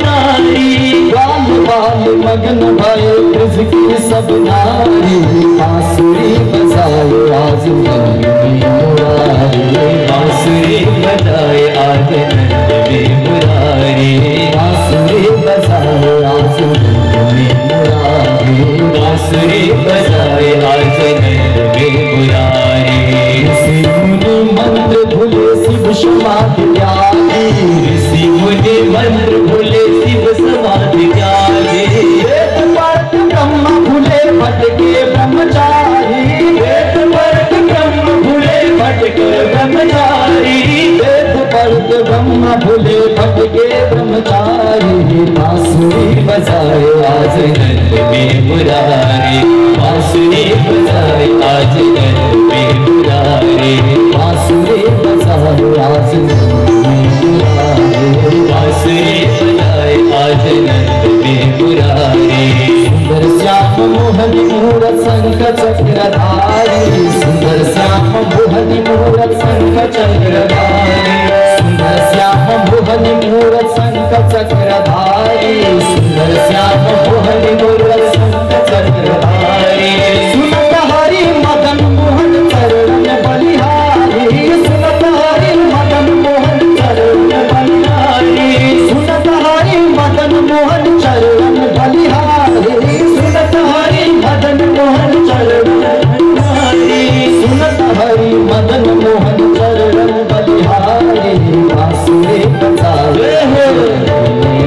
नारी, ग्वाल बाल मगन भए ब्रज की सब नारी। बांसुरी बजाए आज नंद में मुरारी, बांसुरी बजाए आज नंद में मुरारी, बांसुरी बजाए आज नंद में मुरारी, बांसुरी बजाए आज नंद में मुरारी। ऋषि मुनि मंत्र भूले शिव समाधि त्यागे, ऋषि मुनि मंत्र भूले शिव समाधि त्यागे, वेद पढ़त ब्रह्म भूले भटके ब्रह्मचारी, वेद पढ़त ब्रह्म भूले भटके ब्रह्मचारी, वेद पढ़त ब्रह्म भूले भटके ब्रह्मचारी। बांसुरी बजाए आज नंद में मुरारी, बांसुरी बजाए आज नंद में मुरारी, बांसुरी बजाए आज नंद में मुरारी, बांसुरी बजाए आज नंद में मुरारी। सुंदर श्याम मोहनी मूरत शंख चक्रधारी, सुंदर श्याम मोहनी मूरत शंख चक्रधारी, सुंदर श्याम मोहनी मूरत शंख चक्रधारी, सुंदर श्याम मोहनी मूरत शंख चक्रधारी। सुनत हरि मदन मोहन चरण बलिहारी, सुनत हरि मदन मोहन चरण बलिहारी, सुनत हरि मदन मोहन चरण बलिहारी, सुनत हरि मदन मोहन चरण बलिहारी, सुनत हरि मदन मोहन चरण बलिहारी। बांसुरी बजाए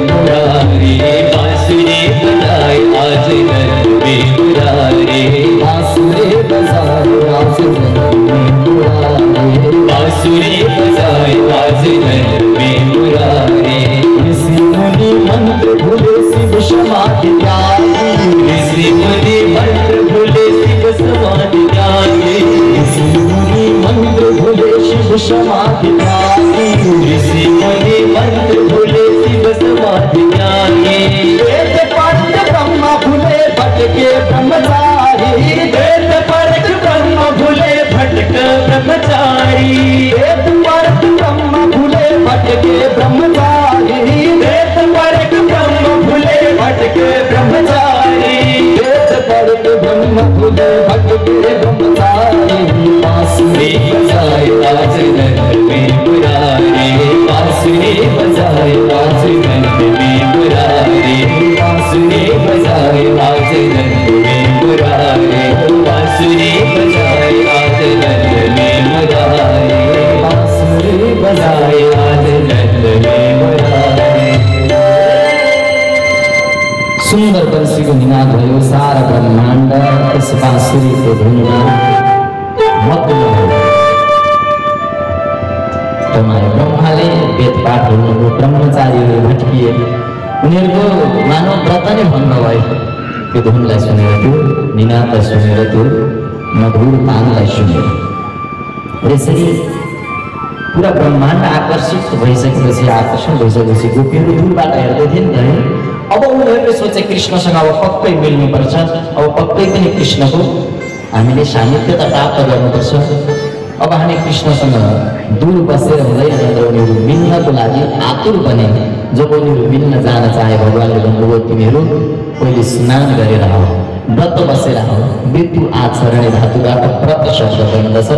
मुरारी, बांसुरी बजाए आज नंद में मुरारी, बांसुरी बजाए आज नंद में मुरारी, बांसुरी बजाए आज नंद में मुरारी। ऋषि मुनि मंत्र भूले शिव समाधि त्यागे, ऋषि मुनि मंत्र भूले शिव समाधि त्यागे, ऋषि मुनि मंत्र भूले शिव समाधि त्यागे, ऋषि मुनि मंत्र भूले शिव समाधि त्यागे। वेद पढ़त ब्रह्म भूले भटके ब्रह्मचारी, वेद पढ़त ब्रह्म भूले भटके ब्रह्मचारी, वेद पढ़त ब्रह्म भूले भटके ब्रह्मचारी, वेद पढ़त ब्रह्म भूले भटके ब्रह्मचारी, वेद पढ़त ब्रह्म भूले भटके ब्रह्मचारी। बांसुरी बजाए आज नंद में मुरारी, बांसुरी बजाए आज नंद में मुरारी, बांसुरी बजाए आज नंद में मुरारी, बांसुरी बजाए आज नंद में मुरारी, बांसुरी बजाए आज नंद में मुरारी। सुंदर बंसीको निनाद भयो, सारा ब्रह्माण्ड यस बांसुरीको धुनमा मग्न भयो। तमारे ब्रह्माले वेद पाठ गर्नुभयो, ब्रह्मचारीहरू भट्किए, उनीहरूको मानव व्रत नै भङ्ग भयो त्यो धुनलाई सुनेर, त्यो निनादलाई सुनेर, त्यो मधुर तानलाई सुनेर। यसरी पुरा ब्रह्माण्ड आकर्षित भइसकेपछि, आकर्षण भइसकेपछि गोपीहरू दूरबाट हेर्दै थिए नि त। अब उनीहरूले सोचे कृष्णसँग अब पक्कै मिल्नुपर्छ, अब पक्कै पनि कृष्णको हामीले सान्निध्यता प्राप्त गर्नुपर्छ, अब हामी कृष्णसँग दूर बसेर हुँदैन भनेर उनीहरू मिल्नको लागि आतुर बने। जब उनीहरू मिल्न जान चाहे भगवानले भन्नुभयो तिमीहरू पहिले स्नान गरेर आऊ, व्रत बसेर हो मृत्यु आचरण धातुबाट व्रत शब्द बन्दछ।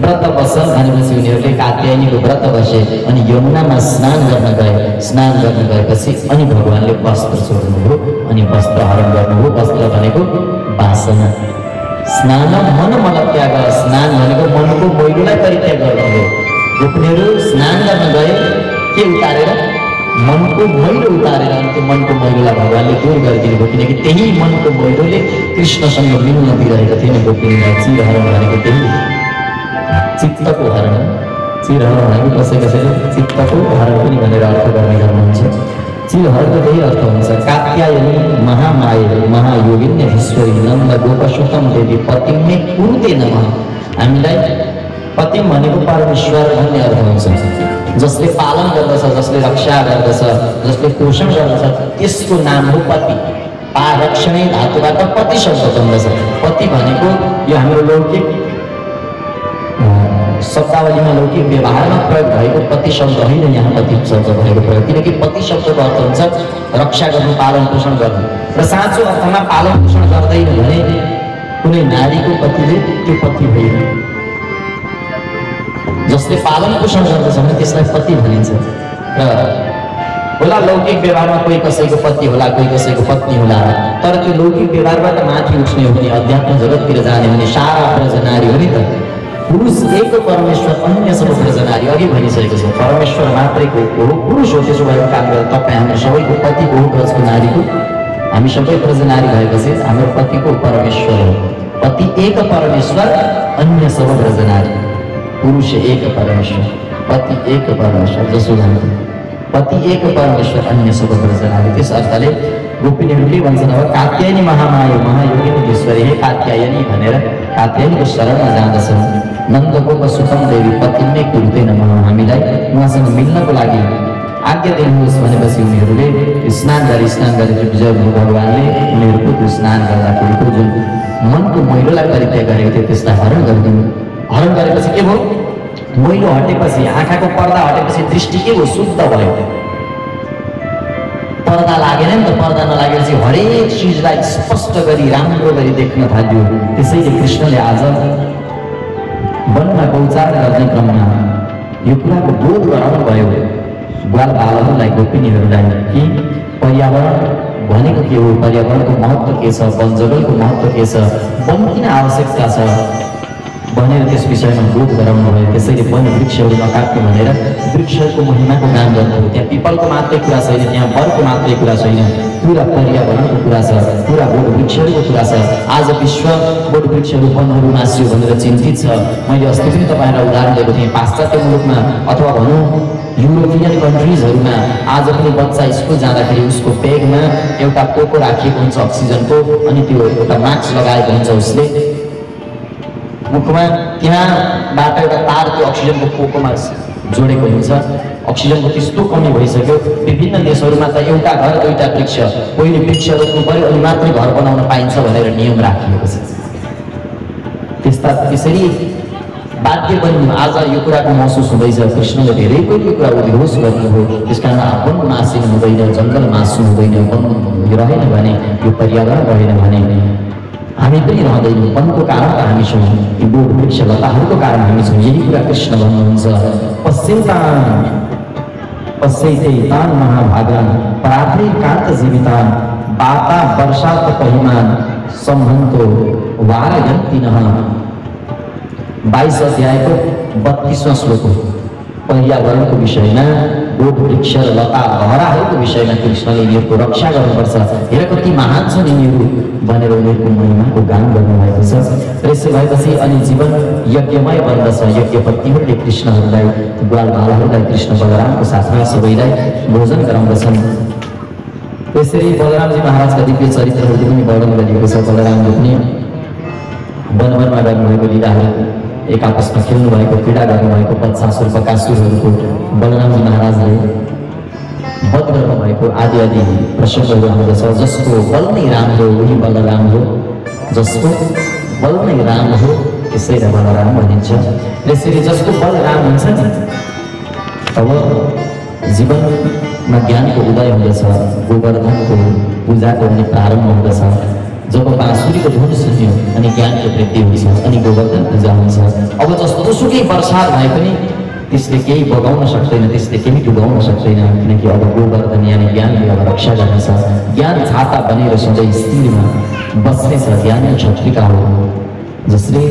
व्रत बस भनेपछि उनीहरूले कात्यायनीको व्रत बसे अनि यमुनामा स्नान गर्न गए। स्नान गर्न गएपछि अनि भगवानले वस्त्र छोड्नुभयो अनि वस्त्र हरण गर्नुभयो। वस्त्र भनेको वासना। स्नान मन मलत्याग, स्नान भनेको मनको मैलोलाई परित्याग गर्नु हो। गोपनीहरू स्नान गर्न गए के उतारेर? मनको मैलो उतारेर। अनि त्यो मनको मैलोलाई भगवानले दूर गरिदिनु भयो, किनकि त्यही मनको मैलोले कृष्णसँग मिल्न दिइरहेको थिएन। गोपनीलाई चिरहरण भनेको त्यही चित्तको हरण। चिरहरण भनेको कसैले चित्तको हरण पनि भनेर अर्थ गर्ने गर्नुहुन्छ। चिरहरणको त्यही अर्थ हुन्छ। कात्यायनी महामाया महायोगिन्य ईश्वरी नन्द गोपसुतम देवी पतिम्ने कुरुते नमः। हामीलाई पतिम भनेको परमेश्वर भन्ने अर्थ हुन्छ। जसले पालन गर्दछ, जसले रक्षा गर्दछ, जसले पोषण गर्दछ, त्यसको नाम हो पति। रक्षणै धातुबाट पति शब्द बन्दछ। पति भनेको यो हाम्रो लौकिक शब्दावलीमा लौकिक व्यवहारमा प्रयोग भएको पति शब्द होइन, यहाँ पति शब्द भएको प्रयोग। किनकि पति शब्दको अर्थ हुन्छ रक्षा गर्नु, पालन पोषण गर्नु। र साँचो अर्थमा पालन पोषण गर्दैन भने कुनै नारीको पतिले त्यो पति होइन। जसले पालन पोषण गर्दछ भने त्यसलाई पति भनिन्छ। र होला लौकिक व्यवहारमा कोही कसैको पति होला, कोही कसैको पत्नी होला, तर त्यो लौकिक व्यवहारबाट माथि उठ्ने हो भने, अध्यात्म जगततिर जाने भने सारा ब्रज नारी हो नि त। पुरुष एक परमेश्वर, अन्य सब ब्रज नारी। अघि भनिसकेको छ परमेश्वर मात्रैको हो, पुरुष हो। त्यसो भएको काम गरेर तपाईँ हाम्रो सबैको पतिको हो, ब्रजको नारीको। हामी सबै ब्रज नारी भएपछि हाम्रो पतिको परमेश्वर हो। पति एक परमेश्वर, अन्य सब ब्रज नारी। पुरुष एक परमेश्वर, पति एक परमेश्वर। जसो पति एक परमेश्वर, अन्य सब ब्रज नारी। त्यस अर्थले गोपिनीहरूले भन्छन् अब कात्यायनी महामाया महायोगिनी ईश्वरी हे कात्यायनी भनेर कात्यायनीको शरणमा जाँदछन्। नन्द गोपसुतम देवी पतिम्ने कुरुते नमः। हामीलाई उहाँसँग मिल्नको लागि आज्ञा दिनुहोस् भनेपछि उनीहरूले स्नान गरे विजय भगवानले उनीहरूको त्यो स्नान गर्दाखेरिको जुन मनको मैलोलाई परित्याग गरेको थियो त्यसलाई हरण गरिदिनु। हरण गरेपछि के भयो? मैलो हटेपछि, आँखाको पर्दा हटेपछि दृष्टि के भयो? शुद्ध भयो। पर्दा लागेन नि त। पर्दा नलागेपछि हरेक चिजलाई स्पष्ट गरी राम्रो गरी देख्न थाल्यो। त्यसैले कृष्णले आज वनमा गौचार गर्ने क्रममा यो कुराको बोध गराउनु भयो ग्वाल बालहरूलाई, गोपिनीहरूलाई कि पर्यावरण भनेको के हो, पर्यावरणको महत्त्व के छ, वन जङ्गलको महत्त्व के छ, वन किन आवश्यकता छ भनेर त्यस विषयमा बोध गराउनु भयो। त्यसैले वन वृक्षहरू नकाट्नु भनेर वृक्षहरूको महिमाको गान गर्नुभयो। त्यहाँ पिपलको मात्रै कुरा छैन, त्यहाँ वरको मात्रै कुरा छैन, पुरा पर्यावरणको कुरा छ, पुरा बोट वृक्षहरूको कुरा छ। आज विश्व बोट वृक्षहरू वनहरू मासियो भनेर चिन्तित छ। मैले अस्ति पनि तपाईँलाई उदाहरण दिएको थिएँ। पाश्चात्य मुलुकमा अथवा भनौँ युरोपियन कन्ट्रिजहरूमा आज पनि बच्चा स्कुल जाँदाखेरि उसको ब्यागमा एउटा पोको राखिएको हुन्छ अक्सिजनको, अनि त्यो एउटा मास्क लगाएको हुन्छ उसले मुखमा। त्यहाँबाट एउटा तार त्यो अक्सिजनको पोकोमा जोडेको हुन्छ। अक्सिजनको त्यस्तो कमी भइसक्यो। विभिन्न देशहरूमा त एउटा घर दुईटा वृक्ष, पहिले वृक्ष रोप्नु पर्यो अनि मात्रै घर बनाउन पाइन्छ भनेर नियम राखिएको छ। त्यसरी बाध्य बन्नु। आज यो कुराको महसुस हुँदैछ। कृष्णले धेरै पहिले यो कुरा उद्घोष गर्नुभयो। त्यस कारण वन मासिनु हुँदैन, जङ्गल मास्नु हुँदैन। वन रहेन भने, यो पर्यावरण रहेन भने हामी पनि रहँदैनौँ। वनको कारण त हामी छौँ, यी बोट वृक्ष लताहरूको कारण हामी छौँ। यही कुरा कृष्ण भन्नुहुन्छ। पश्यैतान महाभागान परात्रै कान्त जीवितान बाता वर्षात पहिमान सम्भन्तो वारयन्तिनः। 22 अध्यायको 32वां श्लोक हो। पर्यावरणको विषयमा, बोट वृक्ष र लता लहराहरूको विषयमा कृष्णले यिनीहरूको रक्षा गर्नुपर्छ। हेर कति महान छन् यिनीहरू भनेर उनीहरूको महिमाको गान गर्नुभएको छ। त्यसो भएपछि अनि जीवन यज्ञमय बन्दछ। यज्ञपत्नीहरूले कृष्णहरूलाई, ग्वाल बालहरूलाई कृष्ण बलरामको साथमा सबैलाई भोजन गराउँदछन्। त्यसरी बलरामजी महाराजका दिव्य चरित्रहरू पनि वर्णन गरिएको छ। बलरामले पनि वनवनमा गर्नुभएको लीलाहरू, एक आपसमा खेल्नु भएको, क्रीडा गर्नुभएको, पञ्चासुर बकासुरहरूको बलरामजी महाराजले वध गर्नुभएको आदि आदि प्रसङ्गहरू आउँदछ। जसको बल नै राम हो उही बलराम हो, जसको बल नै राम हो त्यसैलाई बलराम भनिन्छ। त्यसरी जसको बल राम हुन्छ नि तब जीवनमा ज्ञानको उदय हुँदछ, गोवर्धनको पूजाको पनि प्रारम्भ हुँदछ। जब बाँसुरीको धुन सुन्यो अनि ज्ञानको वृद्धि हुन्छ अनि गोवर्धन पूजा हुन्छ। अब जस्तोसुकै वर्षा भए पनि त्यसले केही बगाउन सक्दैन, त्यसले केही डुबाउन सक्दैन, किनकि अब गोवर्धन यानि ज्ञानले अब रक्षा गर्नेछ। ज्ञान छाता बनेर सधैँ स्थिरमा बस्नेछ। ज्ञान छत्रिका हो जसले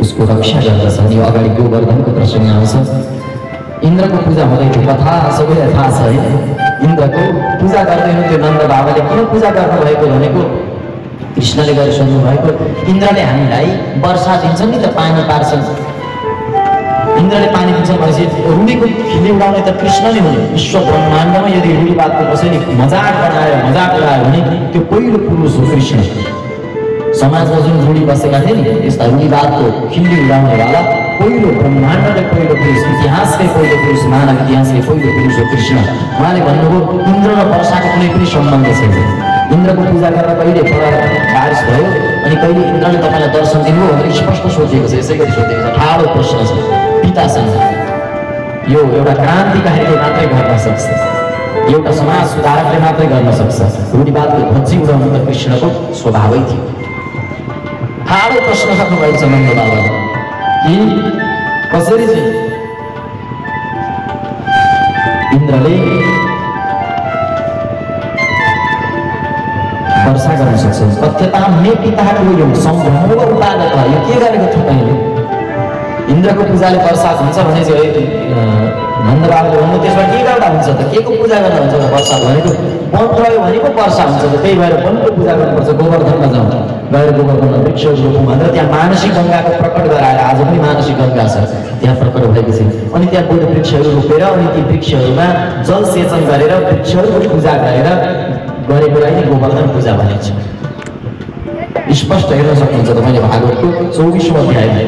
उसको रक्षा गर्दछ। अनि अगाडि गोवर्धनको प्रसङ्ग आउँछ। इन्द्रको पूजा हुँदै थियो, कथा सबैलाई थाहा छ है। इन्द्रको पूजा गर्दै हुनुहुन्थ्यो नन्द बाबाले। किन पूजा गर्नुभएको भनेको कृष्णले गएर सोध्नु भएको, इन्द्रले हामीलाई वर्षा दिन्छन् नि त, पानी पार्छन्। इन्द्रले पानी दिन्छन् भनेपछि रुडीको खिल्ली उडाउने त कृष्णले हुने। विश्व ब्रह्माण्डमा यदि रुडीवादको कसैले मजाक बनायो भने त्यो पहिलो पुरुष हो कृष्ण। समाजमा जुन रुडी बसेका थिए नि यस्ता रुडीवादको खिल्ली उडाउनेवाला पहिलो ब्रह्माण्डले पहिलो पुरुष, इतिहासकै पहिलो पुरुष, मानव इतिहासकै पहिलो पुरुष हो कृष्ण। उहाँले भन्नुभयो इन्द्र र वर्षाको कुनै पनि सम्बन्ध छैन। इन्द्रको पूजा गरेर कहिले बारिस भयो अनि कहिले इन्द्रले तपाईँलाई दर्शन दिनुभयो भनेर स्पष्ट सोधिएको छ। यसै गरी सोधिएको छ, ठाडो प्रश्न छ पितासँग। यो एउटा क्रान्तिकारीले मात्रै गर्न सक्छ, एउटा समाज सुधारकले मात्रै गर्न सक्छ। रुडीवादको धज्जी उडाउनु त कृष्णको स्वभावै थियो। ठाडो प्रश्न गर्नुभएको छ नन्द बाबाले कि कसरी चाहिँ इन्द्रले वर्षा गर्न सक्छ। तथ्यता मे पिताको यो सम्भव उपाय त यो के गरेको थियो तैँले? इन्द्रको पूजाले वर्षा हुन्छ भने चाहिँ नन्द बाबाले भन्नु त्यसमा के गर्दा हुन्छ त? के को पूजा गर्दा हुन्छ त? वर्षा भनेको वन रह्यो भने पो वर्षा हुन्छ त। त्यही भएर वनको पूजा गर्नुपर्छ। गोवर्धनमा जाउँ, गएर गोवर्धनमा वृक्षहरू रोपौँ भनेर त्यहाँ मानसिक गङ्गाको प्रकट गराएर आज पनि मानसिक गङ्गा छ त्यहाँ प्रकट भएको छ। अनि त्यहाँ बोध वृक्षहरू रोपेर अनि ती वृक्षहरूमा जल सेचन गरेर वृक्षहरूको पूजा गरेकोलाई नै गोवर्धन पूजा भनिन्छ। स्पष्ट हेर्न सक्नुहुन्छ तपाईँले भागवतको 24औं अध्यायमा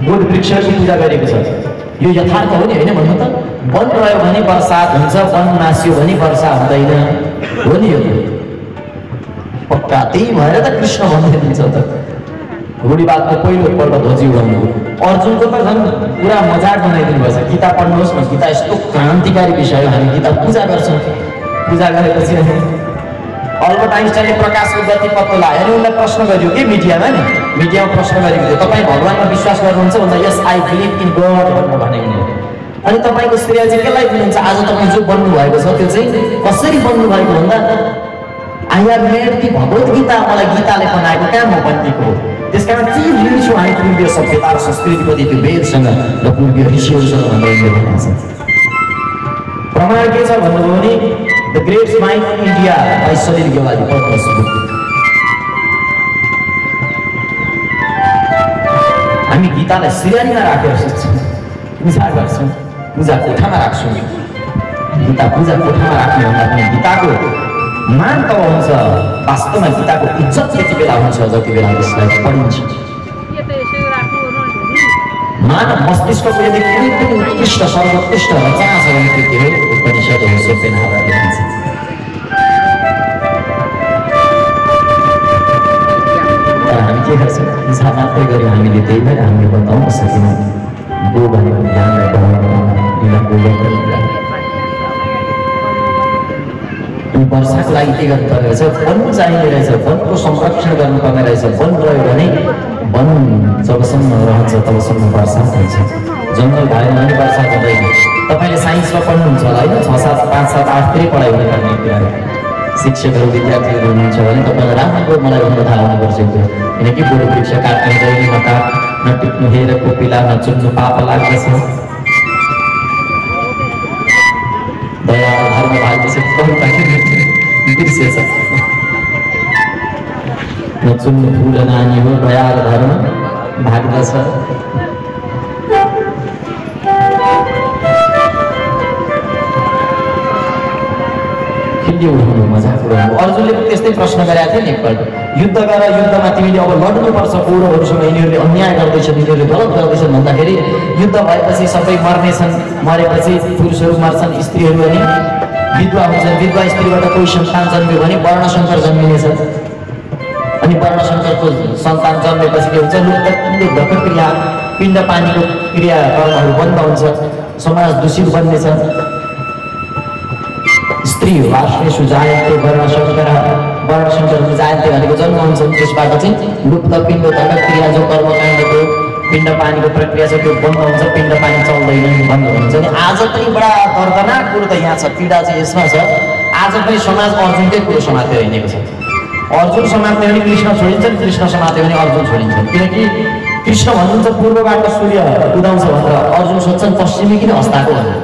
बोध वृक्षहरूको पूजा गरेको छ। यो यथार्थ हो नि होइन? भन्नु त, वन रह्यो भने वर्षात हुन्छ, वन नास्यो भने वर्षा हुँदैन हो नि? यो पक्का त्यही भएर त कृष्ण भन्दै दिन्छ त। रुडीवादको पहिलो पल्ट ध्वजी उडाउनु। अर्जुनको त झन् पुरा मजाक बनाइदिनु भएछ। गीता पढ्नुहोस् न, गीता यस्तो क्रान्तिकारी विषय हो। हामी गीता पूजा गर्छौँ, पूजा गरेपछि अल्बर्ट आइन्स्टाइनले प्रकाशको गति पत्तो लगायो अनि उसलाई प्रश्न गरियो कि मिडियामा प्रश्न गरेको थियो, तपाईँ भगवानमा विश्वास गर्नुहुन्छ भन्दा yes I believe in God भनेको। अनि तपाईँको श्रेय चाहिँ केलाई दिनुहुन्छ? आज तपाईँ जो बन्नु भएको छ त्यो चाहिँ कसरी बन्नु भएको भन्दा I have made the Bhagavad Gita, मलाई गीताले बनाएको कहाँ म बनिएको हो। त्यसकारण के लिन्छु हामी पूर्वीय सभ्यता र संस्कृतिप्रति त्यो वेदसँग र पूर्वीय ऋषिहरूसँग भनेर भनेको छ। प्रमाण के छ भन्नुभयो भने the great mind of India by Salil Gewali पढ्नुहोस्। हामी गीतालाई सिरानीमा राखेर सोच्छौँ, पूजा गर्छौँ, पूजा कोठामा राख्छौँ। गीता पूजा कोठामा राख्ने भन्दा पनि गीताको मान तब हुन्छ, वास्तवमा गीताको इज्जत त्यति बेला हुन्छ जति बेला त्यसलाई पढिन्छ। मानव मस्तिष्कको यदि कुनै पनि उत्कृष्ट सर्वोत्कृष्ट रचना छ भने त्यो के हो? उपनिषद हो, सोपेनहावर लेखिन्छ। तर हामी के गर्छौँ? पूजा मात्रै गऱ्यौँ हामीले, त्यही भएर हामीले बताउन सकेनौँ गो भनेको ज्ञानलाई बढाउन। वर्षाको लागि के गर्नुपर्ने रहेछ? वन चाहिने रहेछ, वनको संरक्षण गर्नुपर्ने रहेछ। वन रह्यो भने वन जबसम्म रहन्छ तबसम्म वर्षा हुन्छ। जङ्गल भएन भने वर्षा हुँदैन। तपाईँले साइन्समा पढ्नुहुन्छ होला होइन? 6, 7, 5, 7, 8 पढाइ हुनुपर्ने कुराहरू। शिक्षकहरू विद्यार्थीहरू हुनुहुन्छ भने तपाईँलाई राम्रो मलाई भन्नु थाहा हुनुपर्छ त्यो। किनकि बोट वृक्ष काट्ने दैनी नका नटिप्नु हेर कोपिला नचुन्नु पाप लाग्दछ। दया धर्म भाग त्यसै बिर्सेछ। नचुन्नु फुल नानी हो, दया र धर्म भाग्दछ। खिल्ली उठाउनु, मजाक उडाउनु। अर्जुनले पनि त्यस्तै प्रश्न गरेका थिए नि एकपल्ट, युद्ध गर, युद्धमा तिमीले अब लड्नुपर्छ कौरवहरूसँग, यिनीहरूले अन्याय गर्दैछन्, यिनीहरूले गलत गर्दैछन् भन्दाखेरि युद्ध भएपछि सबै मर्नेछन्, मरेपछि पुरुषहरू मर्छन्, स्त्रीहरू अनि विधवा हुन्छन्। विधवा स्त्रीबाट कोही सन्तान जन्मियो भने वर्णशङ्कर जन्मिनेछ। अनि वर्णशङ्करको सन्तान जन्मेपछि के हुन्छ? लुप्तको क्रिया, पिण्ड पानीको क्रियाकर्महरू बन्द हुन्छ, समाज दूषित बन्नेछ। स्त्री वार्ष्णेषु जायन्ते वर्णशङ्करः वर्णशङ्करले जायन्ते भनेको जन्म हुन्छ त्यसबाट चाहिँ लुप्त पिण्डोदण्ड क्रिया जो कर्मकाण्डको पिण्ड पानीको प्रक्रिया छ त्यो बन्द हुन्छ पिण्ड पानी चल्दैन बन्द हुन्छ। अनि आज पनि बडा दर्दनाक कुरो त यहाँ छ, पीडा चाहिँ यसमा छ। आज पनि समाज अर्जुनकै कुरो समातेर हिँडेको छ। अर्जुन समात्यो भने कृष्ण छोडिन्छन्, कृष्ण समात्यो भने अर्जुन छोडिन्छन्। किनकि कृष्ण भन्नुहुन्छ पूर्वबाट सूर्य उदाउँछ भनेर, अर्जुन सोध्छन् पश्चिमी किन अस्ताएको भनेर।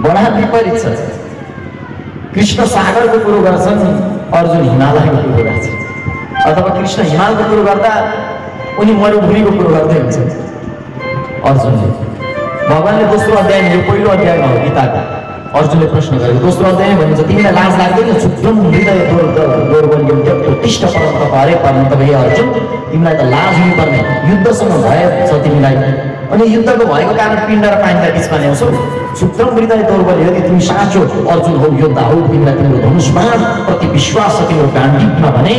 बडा विपरीत छ। कृष्ण सागरको कुरो गर्छन्, अर्जुन हिमालयको कुरो गर्छ। अथवा कृष्ण हिमालको कुरो गर्दा उनी मरुभूमिको कुरो गर्दै हुन्छ अर्जुनले। भगवानले दोस्रो अध्यायमा, यो पहिलो अध्यायमा हो गीताको, अर्जुनले प्रश्न गरेको दोस्रो अध्याय भनिन्छ तिमीलाई लाज लाग्दैन? क्षुद्रम हृदय दौर्बल्यम त्यक्तोत्तिष्ठ परन्तप हरे परन्तप हे अर्जुन, तिमीलाई त लाज हुनुपर्ने, युद्धसँग भए छ तिमीलाई। अनि युद्धको भएको कारण पिण्ड र पानीलाई बिचमा ल्याउँछौ। क्षुद्रम हृदय दौर्बल्य, यदि तिमी साँचो अर्जुन हौ, योद्धा हौ, तिमीलाई तिम्रो धनुष्मान प्रति विश्वास छ, तिम्रो गाण्डीवमा भने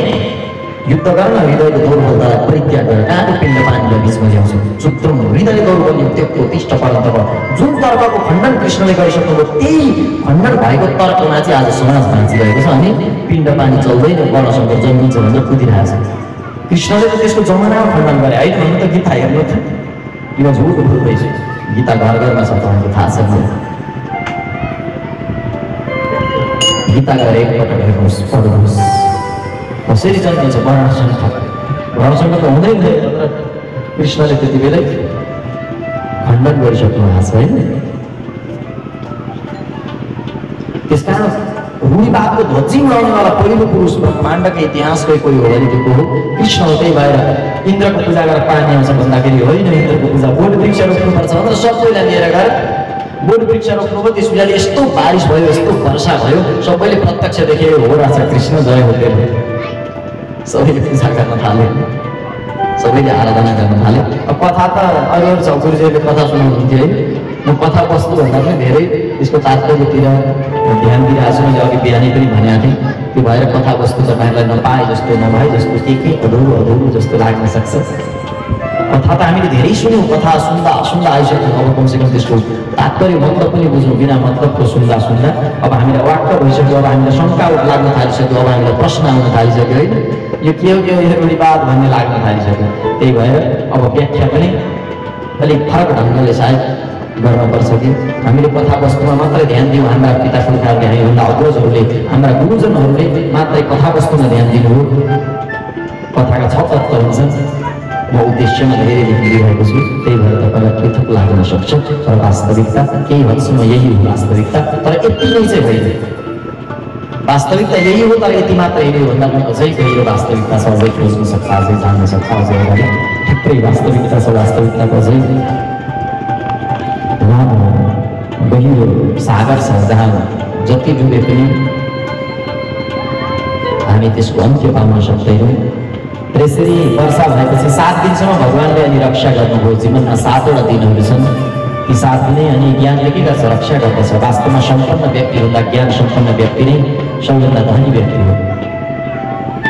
युद्ध गर्न हृदयको दौर्बलतालाई परित्याग गरेर कहाँको पिण्ड पानीलाई बिचमा ल्याउँछ। क्षुद्रम हृदय दौर्बल्यम त्यक्तोत्तिष्ठ परन्तप। जुन तर्कको खण्डन कृष्णले गरिसक्नुभयो त्यही खण्डन भएको तर्कमा चाहिँ आज समाज भाँचिरहेको छ। अनि पिण्ड पानी चल्दैन, वर्णशङ्कर जन्मिन्छ भनेर कुदिरहेको छ। कृष्णले त त्यसको जमानामा खण्डन गरे होइन भन्नु त गीता हेर्नु त, किन झुट बोल्दैछु। गीता घर घरमा छ, तपाईँको थाहा छ। गीता गएर एकपटक हेर्नुहोस्, पढ्नुहोस् कसरी जन्मिन्छ वर्णशङ्कर। वर्णशङ्कर त हुँदै हुँदैन, कृष्णले त्यति बेलै खण्डन गरिसक्नु भएको छ होइन। त्यस कारण रूढिवादको ध्वजी उडाउनेवाला पहिलो पुरुष ब्रह्माण्डको इतिहासकै कोही हो भने त्यो हो कृष्ण हो। त्यही भएर इन्द्रको पूजा गरेर पानी आउँछ भन्दाखेरि होइन, इन्द्रको पूजा बोट वृक्ष रोप्नुपर्छ भनेर सबैलाई लिएर गएर बोट वृक्ष रोप्नुभयो। त्यस पछाडि यस्तो बारिस भयो, यस्तो वर्षा भयो, सबैले प्रत्यक्ष देखे हो रहेछ कृष्ण जय हो। सबैले पूजा गर्न थाले, सबैले आराधना गर्न थाले। अब कथा त अरू अरू छ, गुरुजीले कथा सुनाउनुहुन्थ्यो है। म कथा वस्तुभन्दा पनि धेरै यसको तात्पर्यतिर ध्यान दिइरहेको छु। मैले अघि बिहानै पनि भनेको थिएँ, त्यो भएर कथा वस्तु तपाईँलाई नपाए जस्तो नभए जस्तो के अधुरो अधुरो जस्तो लाग्न सक्छ। कथा त हामीले धेरै सुन्यौँ, कथा सुन्दा सुन्दा आइसक्यौँ। अब कमसेकम त्यसको तात्पर्य मतलब पनि बुझ्यौँ। बिना मतलबको सुन्दा सुन्दा अब हामीलाई वाक्क भइसक्यो, अब हामीलाई शङ्का लाग्न थालिसक्यो, अब हामीलाई प्रश्न आउन थालिसक्यो होइन। यो के हो यो रूढिवाद भन्ने लाग्न थालिसक्यो। त्यही भएर अब व्याख्या पनि अलिक फरक ढङ्गले सायद गर्नुपर्छ कि हामीले कथा वस्तुमा मात्रै ध्यान दिउँ। हाम्रा पिता पुर्खाहरूले, हामीभन्दा अग्रजहरूले, हाम्रा गुरुजनहरूले मात्रै कथा वस्तुमा ध्यान दिनु हो। कथाका 6 तत्त्व हुन्छन्। म उद्देश्यमा धेरै लेखिदिइरहेको छु, त्यही भएर तपाईँलाई पृथक लाग्न सक्छ। तर वास्तविकता केही हदसम्म यही हो वास्तविकता, तर यति नै चाहिँ होइन। वास्तविकता यही हो तर यति मात्र यही हो भन्दा पनि अझै गहिरो वास्तविकता छ, अझै खोज्न सक्छ, अझै जान्न सक्छ, अझै अगाडि थुप्रै वास्तविकता छ। वास्तविकताको अझै लामो गहिरो सागर छ जहाँ जति डुबे पनि हामी त्यसको अन्त्य पाउन सक्दैनौँ। त्यसरी वर्षा भएपछि 7 दिनसम्म भगवानले अनि रक्षा गर्नुभयो। जीवनमा 7वटा दिनहरू छन्, ती 7 दिनै अनि ज्ञानले के गर्छ? रक्षा गर्दछ। वास्तवमा सम्पन्न व्यक्तिभन्दा ज्ञान सम्पन्न व्यक्ति नै सबैभन्दा धनी व्यक्ति हो।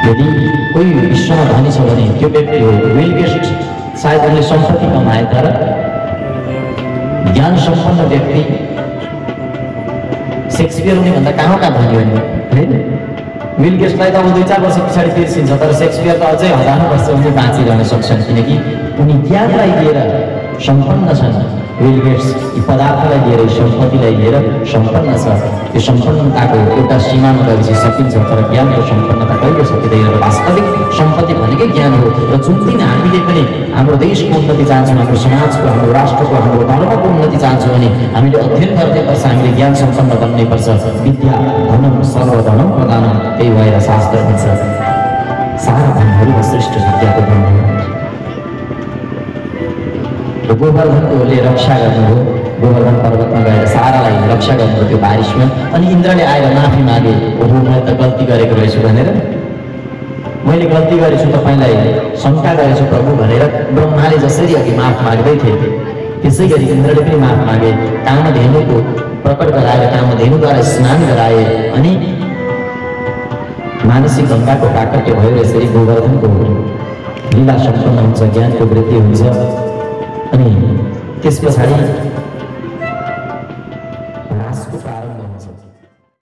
यदि कोही विश्वमा धनी छ भने त्यो व्यक्ति हो बिल गेट्स। सायद उनले सम्पत्ति कमाए तर ज्ञान सम्पन्न व्यक्ति सेक्सपियर उनीभन्दा कहाँ धनी होइन होइन। बिल गेट्सलाई त अब 2-4 वर्ष पछाडि बिर्सिन्छ, तर सेक्सपियर त अझै हजारौँ वर्ष उनी बाँचिरहन सक्छन्, किनकि उनी ज्ञानलाई लिएर सम्पन्न छन्। बिल गेट्स यी पदार्थलाई लिएर, सम्पत्तिलाई लिएर सम्पन्न छ। त्यो सम्पन्नताको एउटा सीमामा गएपछि सकिन्छ, तर ज्ञानको सम्पन्नता कहिले सकिँदैन। वास्तविक सम्पत्ति भनेकै ज्ञान हो। र जुन दिन हामीले पनि हाम्रो देशको उन्नति चाहन्छौँ, हाम्रो समाजको, हाम्रो राष्ट्रको, हाम्रो धर्मको उन्नति चाहन्छौँ भने हामीले अध्ययन गर्नैपर्छ, हामीले ज्ञान सम्पन्न बन्नैपर्छ। विद्या धनम सर्वधनम प्रदानम। त्यही भएर शास्त्र भन्छ सारा धनहरू श्रेष्ठ विद्याको धन हो। गोवर्धनले रक्षा गर्नु हो। गोवर्धन पर्वतमा गएर सारालाई रक्षा गर्नु त्यो बारिसमा। अनि इन्द्रले आएर माफी मागे, ओहो मैले त गल्ती गरेको रहेछु भनेर, मैले गल्ती गरेछु, तपाईँलाई शङ्का गरेछु प्रभु भनेर ब्रह्माले जसरी अघि माफ माग्दै थिए त्यसै गरी इन्द्रले पनि माफ मागे। कामधेनुको प्रकट गराएर कामधेनुद्वारा स्नान गराए अनि मानसिक गङ्गाको प्राकट्य भयो। यसरी गोवर्धनको लीला सम्पन्न हुन्छ, ज्ञानको वृद्धि हुन्छ। अनि त्यस पछाडि